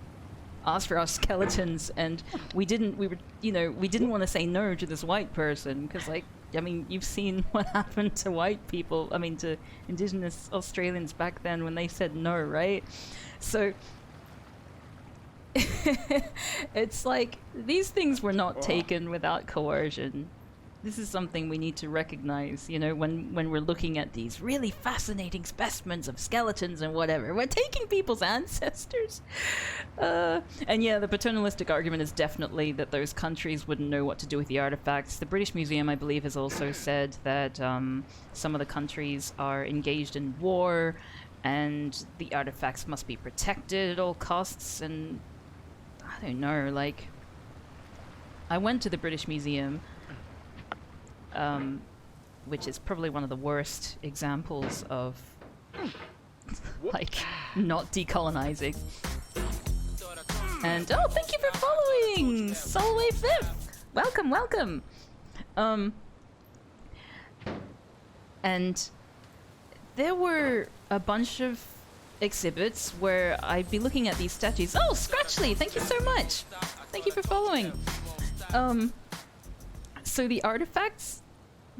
asked for our skeletons, and we didn't want to say no to this white person because, like, I mean, you've seen what happened to white people, I mean to Indigenous Australians back then when they said no, right? So it's like these things were not taken without coercion. this is something we need to recognize, you know, when we're looking at these really fascinating specimens of skeletons and whatever. We're taking people's ancestors. And yeah, the paternalistic argument is definitely that those countries wouldn't know what to do with the artifacts. The British Museum, I believe, has also said that some of the countries are engaged in war and the artifacts must be protected at all costs. And I don't know, like, I went to the British Museum, which is probably one of the worst examples of, like, not decolonizing. And, oh, thank you for following! Solway5th! Welcome, welcome! And there were a bunch of exhibits where I'd be looking at these statues. Oh, Scratchly! Thank you so much! Thank you for following! So the artifacts,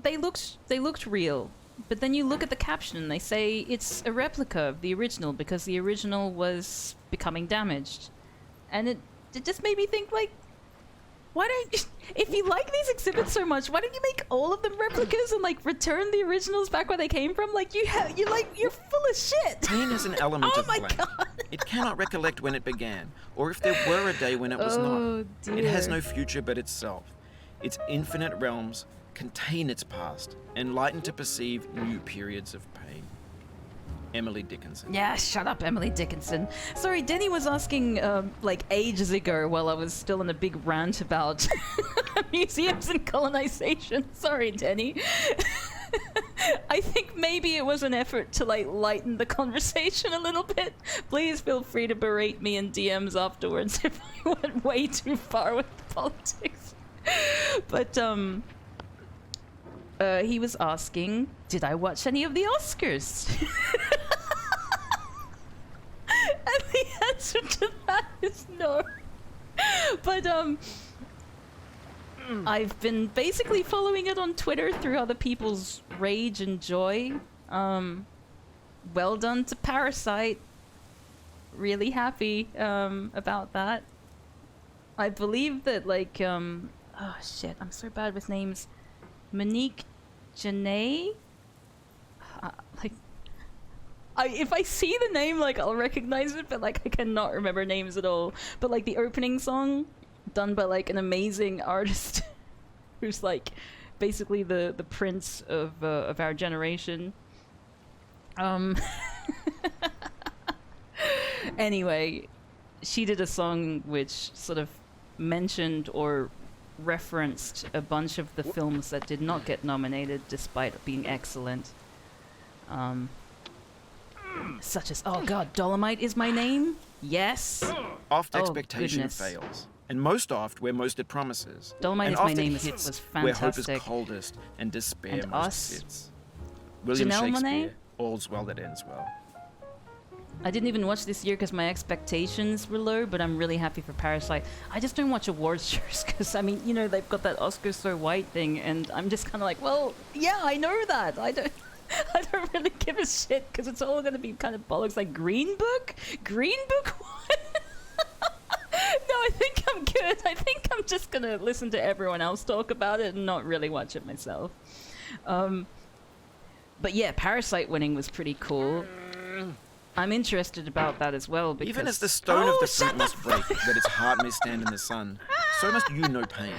they looked real, but then you look at the caption and they say it's a replica of the original because the original was becoming damaged. And it just made me think, like, why don't you, if you like these exhibits so much, why don't you make all of them replicas and, like, return the originals back where they came from? Like, you're full of shit. Pain is an element Oh of my blank. God. It cannot recollect when it began, or if there were a day when it was Oh, not. It has dear. no future but itself. Its infinite realms contain its past, enlightened to perceive new periods of pain. Emily Dickinson. Yeah, shut up, Emily Dickinson. Sorry, Denny was asking, like, ages ago while I was still in a big rant about museums and colonization. Sorry, Denny. I think maybe it was an effort to, like, lighten the conversation a little bit. Please feel free to berate me in DMs afterwards if I went way too far with the politics. But, he was asking, did I watch any of the Oscars? And the answer to that is no. But, I've been basically following it on Twitter through other people's rage and joy. Well done to Parasite. Really happy, about that. I believe that, like, oh shit, I'm so bad with names. Monique Janae? Like, if I see the name, like, I'll recognize it, but, like, I cannot remember names at all. But, like, the opening song, done by, like, an amazing artist who's, like, basically the prince of our generation. Anyway, she did a song which sort of mentioned or referenced a bunch of the films that did not get nominated despite being excellent. Such as, oh god, Dolomite Is My Name? Yes. Oft Oh, expectation goodness. fails, and most oft where most it promises. Dolomite and Is My oft it Name hits was where hope is fantastic. coldest and despair And most Us? sits. William Janelle Shakespeare, Monáe? all's well that ends well. I didn't even watch this year because my expectations were low, but I'm really happy for Parasite. I just don't watch awards shows because, I mean, you know, they've got that Oscars So White thing, and I'm just kind of like, well, yeah, I know that. I don't really give a shit because it's all going to be kind of bollocks. Like, Green Book? Green Book what? No, I think I'm good. I think I'm just going to listen to everyone else talk about it and not really watch it myself. But yeah, Parasite winning was pretty cool. I'm interested about that as well because... Even as the stone of the fruit shut must break, that its heart may stand in the sun, so must you know pain.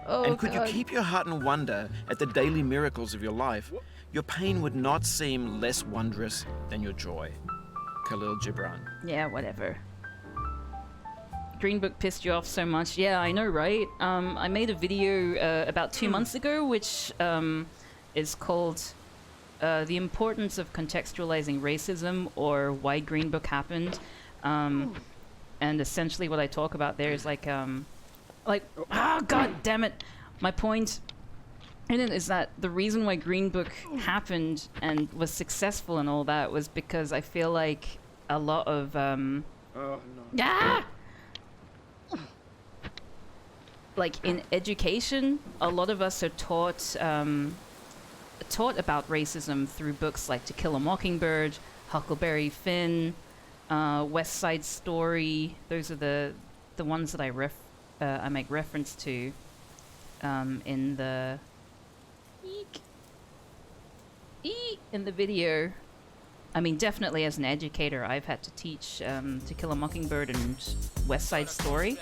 Oh, And could God. you keep your heart in wonder at the daily miracles of your life, your pain would not seem less wondrous than your joy. Khalil Gibran. Yeah, whatever. Green Book pissed you off so much. Yeah, I know, right? I made a video about 2 months ago, which is called The Importance of Contextualizing Racism, or Why Green Book Happened. And essentially what I talk about there is like, god damn it! My point in it is that the reason why Green Book happened and was successful and all that was because I feel like a lot of, like in education, a lot of us are taught about racism through books like To Kill a Mockingbird, Huckleberry Finn, West Side Story. Those are the ones that I make reference to in the Eek. In the video, I mean, definitely as an educator, I've had to teach To Kill a Mockingbird and West Side Story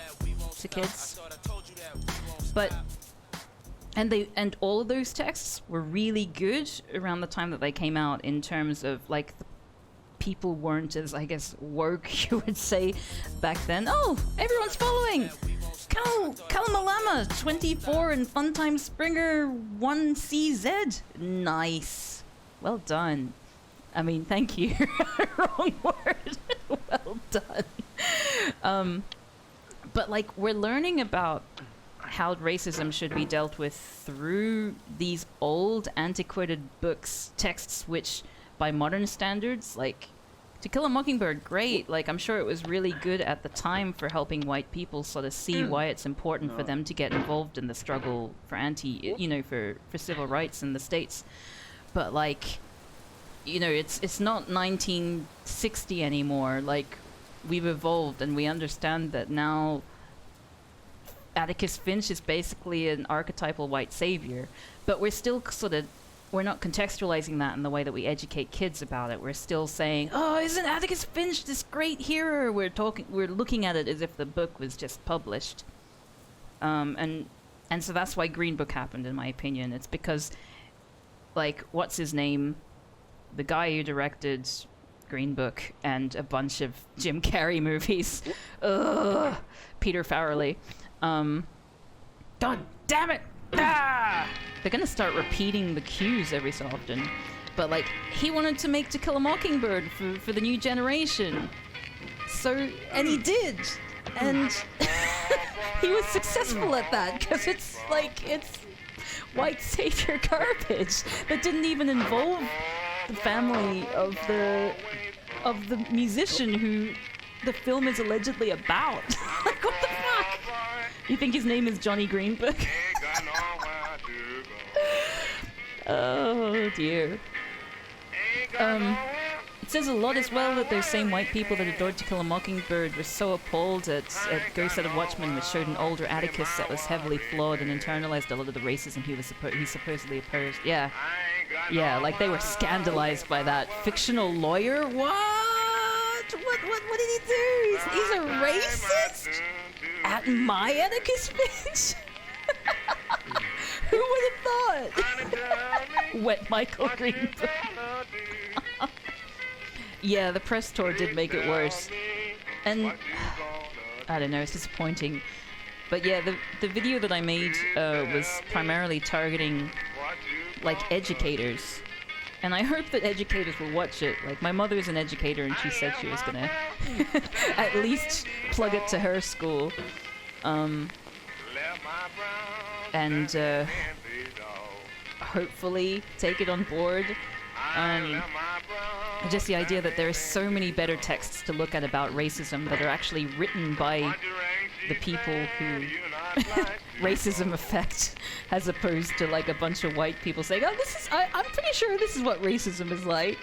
to kids. But and all of those texts were really good around the time that they came out in terms of like the people weren't as, I guess, woke, you would say, back then. Oh, everyone's following! Kalamalama 24 and Funtime Springer 1CZ. Nice. Well done. I mean, thank you. Wrong word. Well done. But like, we're learning about how racism should be dealt with through these old, antiquated books, texts, which, by modern standards, like To Kill a Mockingbird, great. Like, I'm sure it was really good at the time for helping white people sort of see why it's important for them to get involved in the struggle for for civil rights in the States. But like, it's not 1960 anymore. Like, we've evolved and we understand that now Atticus Finch is basically an archetypal white savior, but we're still we're not contextualizing that in the way that we educate kids about it. We're still saying, oh, isn't Atticus Finch this great hero? We're looking at it as if the book was just published. And so that's why Green Book happened, in my opinion. It's because, like, what's his name? The guy who directed Green Book and a bunch of Jim Carrey movies. Ugh. Peter Farrelly. God damn it! Ah! They're gonna start repeating the cues every so often. But like, he wanted to make To Kill a Mockingbird for the new generation. And he did. And he was successful at that, because it's white savior garbage that didn't even involve the family of the musician who the film is allegedly about. Like, what the fuck? You think his name is Johnny Greenbook? Oh dear. It says a lot as well that those same white people that adored To Kill a Mockingbird were so appalled at Ghost of the Watchmen, which showed an older Atticus that was heavily flawed and internalized a lot of the racism he supposedly opposed. Yeah, like they were scandalized by that. Fictional lawyer? What did he do? He's a racist? At my Atticus Finch? Who would have thought? Wet Michael Greenbook. Yeah, the press tour did make it worse. And I don't know, it's disappointing. But yeah, the video that I made was primarily targeting like educators. And I hope that educators will watch it. Like, my mother is an educator and she said she was gonna at least plug it to her school. And hopefully take it on board. Just the idea that there are so many better texts to look at about racism that are actually written by the people who racism affect, as opposed to like a bunch of white people saying, oh, I'm pretty sure this is what racism is like.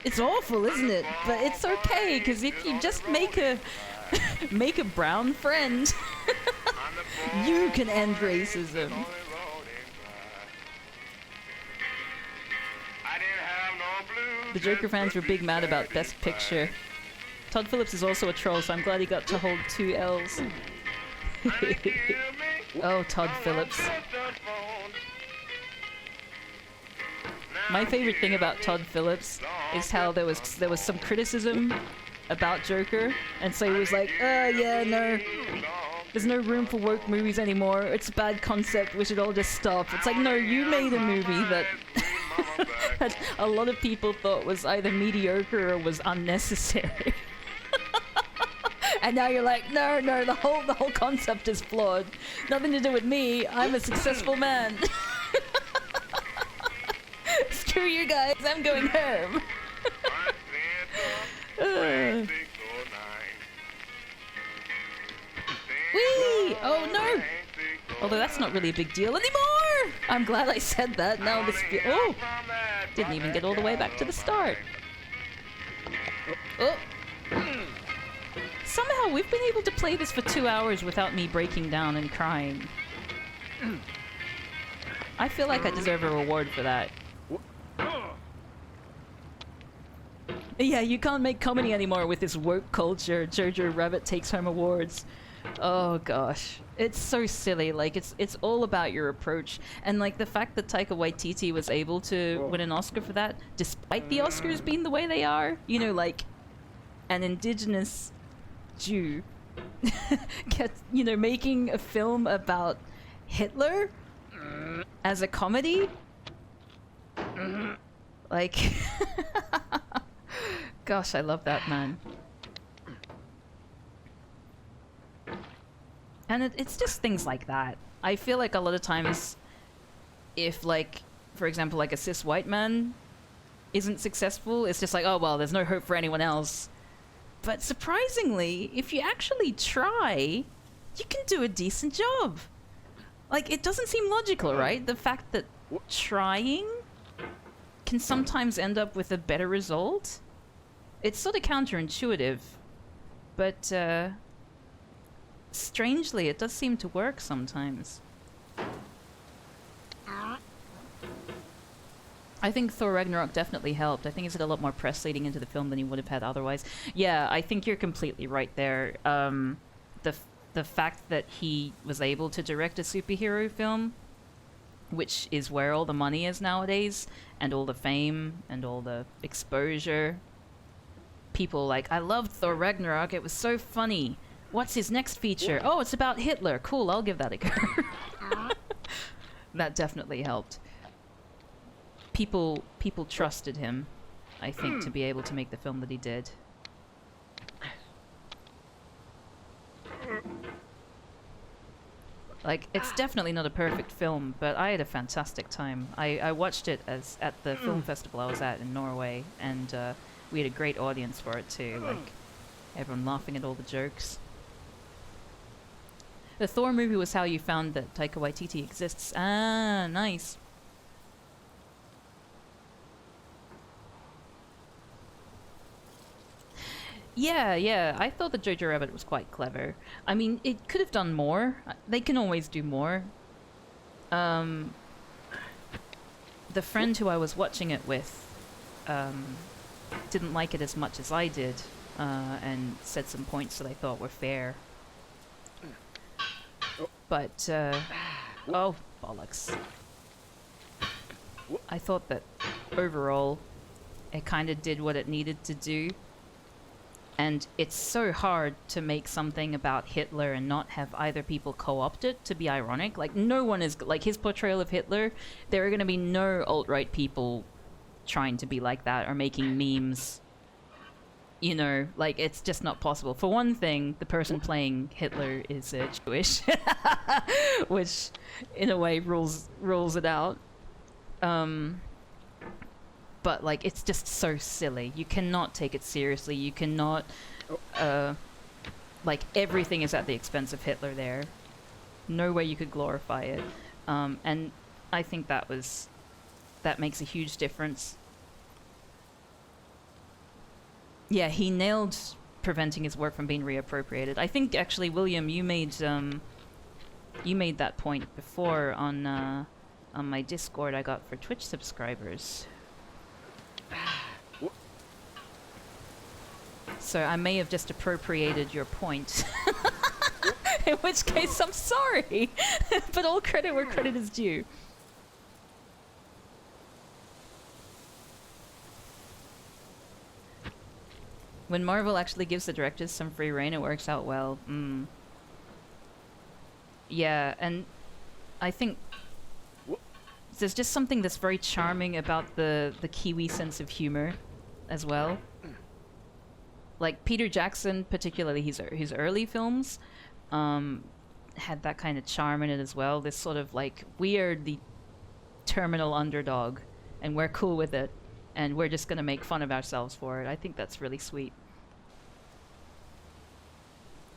It's awful, isn't it? But it's okay, because if you just make a brown friend, you can end racism. The Joker fans were big mad about Best Picture. Todd Phillips is also a troll, so I'm glad he got to hold 2 L's. Oh, Todd Phillips. My favorite thing about Todd Phillips is how there was some criticism about Joker, and so he was like, yeah, no, there's no room for woke movies anymore. It's a bad concept. We should all just stop. It's like, no, you made a movie that that a lot of people thought was either mediocre or was unnecessary. And now you're like, no, the whole concept is flawed. Nothing to do with me. I'm a successful man. Screw you guys. I'm going home. Whee! Oh no! Although that's not really a big deal anymore! I'm glad I said that. Now this oh! Didn't even get all the way back to the start. Oh! Somehow we've been able to play this for 2 hours without me breaking down and crying. I feel like I deserve a reward for that. Yeah, you can't make comedy anymore with this woke culture. Jojo Rabbit takes home awards. Oh gosh, it's so silly. Like it's all about your approach, and like the fact that Taika Waititi was able to win an Oscar for that, despite the Oscars being the way they are. You know, like an indigenous Jew, making a film about Hitler as a comedy. Like, gosh, I love that man. And it's just things like that. I feel like a lot of times, if like, for example, like a cis white man isn't successful, it's just like, oh well, there's no hope for anyone else. But surprisingly, if you actually try, you can do a decent job. Like, it doesn't seem logical, right? The fact that trying can sometimes end up with a better result. It's sort of counterintuitive, but strangely, it does seem to work sometimes. I think Thor Ragnarok definitely helped. I think he's had a lot more press leading into the film than he would have had otherwise. Yeah, I think you're completely right there. The fact that he was able to direct a superhero film, which is where all the money is nowadays, and all the fame, and all the exposure. People like, I loved Thor Ragnarok, it was so funny. What's his next feature? Oh, it's about Hitler. Cool, I'll give that a go. That definitely helped. People trusted him, I think, to be able to make the film that he did. Like, it's definitely not a perfect film, but I had a fantastic time. I watched it at the film festival I was at in Norway, and we had a great audience for it too. Like, everyone laughing at all the jokes. The Thor movie was how you found that Taika Waititi exists. Ah, nice. Yeah, I thought that Jojo Rabbit was quite clever. I mean, it could have done more. They can always do more. The friend who I was watching it with didn't like it as much as I did, and said some points that I thought were fair. But, oh, bollocks. I thought that overall it kind of did what it needed to do. And it's so hard to make something about Hitler and not have either people co-opt it to be ironic. Like, no one is... Like, his portrayal of Hitler, there are going to be no alt-right people trying to be like that or making memes. You know, like, it's just not possible. For one thing, the person playing Hitler is Jewish. Which, in a way, rules it out. But, like, it's just so silly. You cannot take it seriously. You cannot... like, everything is at the expense of Hitler there. No way you could glorify it. And I think that makes a huge difference. Yeah, he nailed preventing his work from being reappropriated. I think, actually, William, you made that point before on my Discord I got for Twitch subscribers. So I may have just appropriated your point. In which case, I'm sorry. But all credit where credit is due. When Marvel actually gives the directors some free rein, it works out well. Yeah, and I think there's just something that's very charming about the Kiwi sense of humor as well. Like Peter Jackson, particularly his early films, had that kind of charm in it as well. This sort of like, we are the terminal underdog and we're cool with it and we're just gonna make fun of ourselves for it. I think that's really sweet.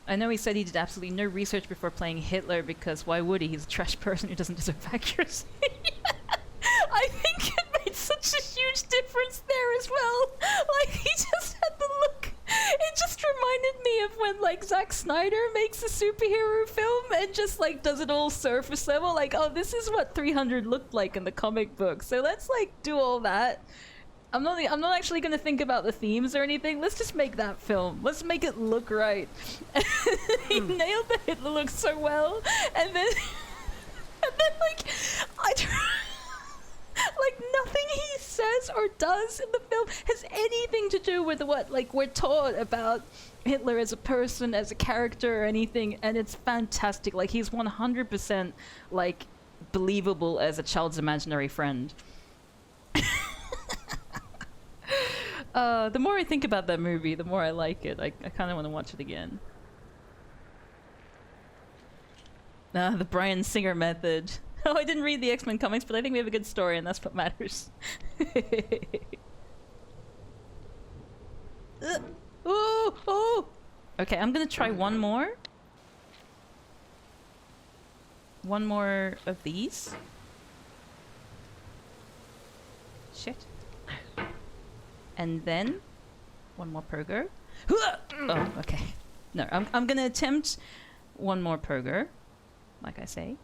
I know he said he did absolutely no research before playing Hitler because why would he? He's a trash person who doesn't deserve accuracy. I think it made such a huge difference there as well. Like, he just had the look. It just reminded me of when, like, like Zack Snyder makes a superhero film and just like does it all surface level, like, oh, this is what 300 looked like in the comic book, so let's like do all that. I'm not actually gonna think about the themes or anything. Let's just make that film. Let's make it look right. He nailed the Hitler look so well, and then like like nothing he says or does in the film has anything to do with what like we're taught about Hitler as a person, as a character, or anything, and it's fantastic. Like he's 100% like believable as a child's imaginary friend. The more I think about that movie, the more I like it. I kind of want to watch it again. The Bryan Singer method. Oh, I didn't read the X-Men comics, but I think we have a good story, and that's what matters. Oh! Okay, I'm gonna try one more. One more of these. Shit. And then one more pogo. Oh, okay. No, I'm gonna attempt one more pogo, like I say.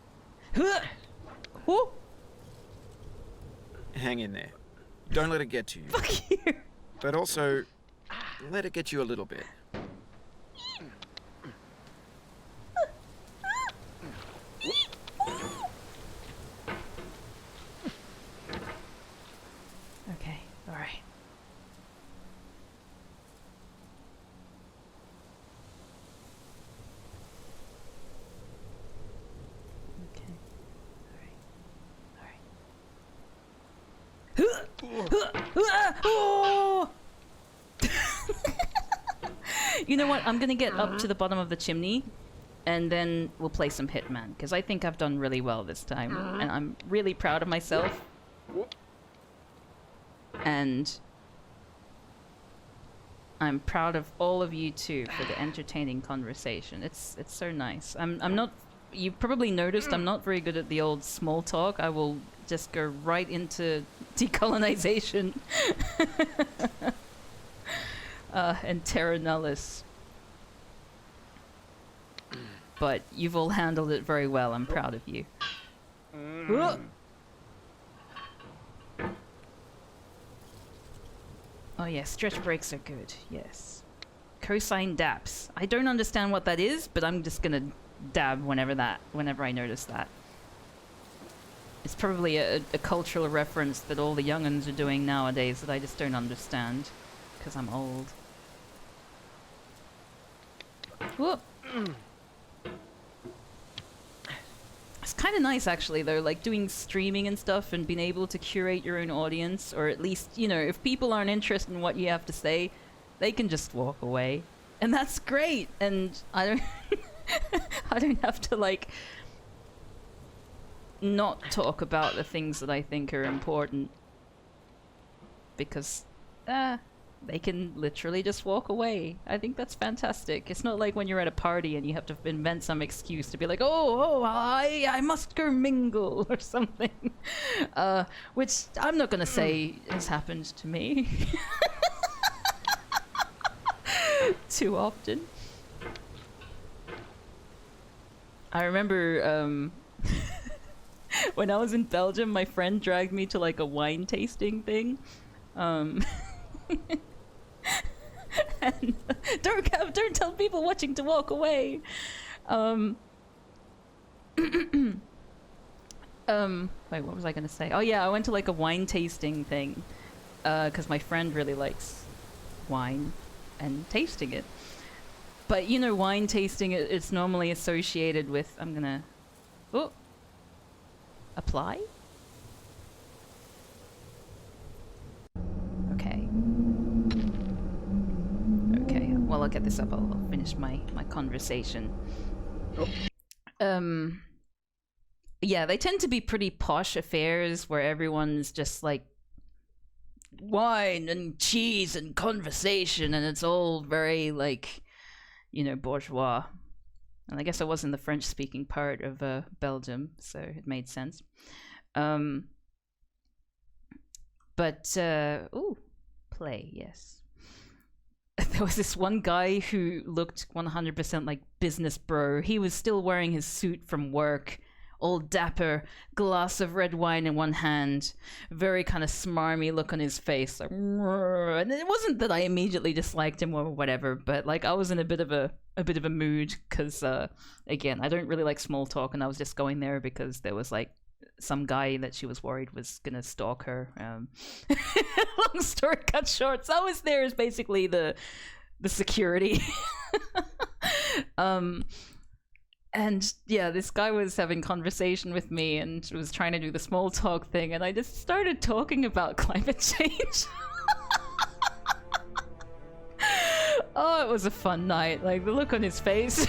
Hang in there. Don't let it get to you. Fuck you. But also, let it get you a little bit. Okay, alright. Okay. Alright. You know what? I'm gonna get up to the bottom of the chimney and then we'll play some Hitman, because I think I've done really well this time and I'm really proud of myself. And I'm proud of all of you too for the entertaining conversation. It's so nice. I'm not. You probably noticed I'm not very good at the old small talk. I will just go right into decolonization and Terra Nullis. But you've all handled it very well. I'm proud of you. Oh yeah, stretch breaks are good, yes. Cosine daps. I don't understand what that is, but I'm just gonna dab whenever I notice that. It's probably a cultural reference that all the young'uns are doing nowadays that I just don't understand, because I'm old. Whoop! It's kind of nice actually though, like doing streaming and stuff and being able to curate your own audience, or at least, you know, if people aren't interested in what you have to say, they can just walk away. And that's great, and I don't I don't have to like not talk about the things that I think are important, because they can literally just walk away. I think that's fantastic. It's not like when you're at a party and you have to invent some excuse to be like, I must go mingle or something. Which I'm not gonna say has happened to me too often. I remember when I was in Belgium, my friend dragged me to like a wine tasting thing. And don't tell people watching to walk away. Wait, what was I gonna say? Oh yeah, I went to like a wine tasting thing because my friend really likes wine and tasting it. But you know, wine tasting, it's normally associated with, I'm gonna apply. Okay. Okay, well, I'll get this up. I'll finish my conversation. Yeah, they tend to be pretty posh affairs where everyone's just like wine and cheese and conversation, and it's all very like, you know, bourgeois. And I guess I was in the French-speaking part of Belgium, so it made sense. But ooh, play, yes. there was this one guy who looked 100% like business bro. He was still wearing his suit from work, all dapper, glass of red wine in one hand, very kind of smarmy look on his face. Like, and it wasn't that I immediately disliked him or whatever, but like I was in a bit of a mood because again, I don't really like small talk, and I was just going there because there was like some guy that she was worried was gonna stalk her. Long story cut short, so I was there as basically the security. And yeah, this guy was having conversation with me and was trying to do the small talk thing, and I just started talking about climate change. Oh, it was a fun night. Like the look on his face.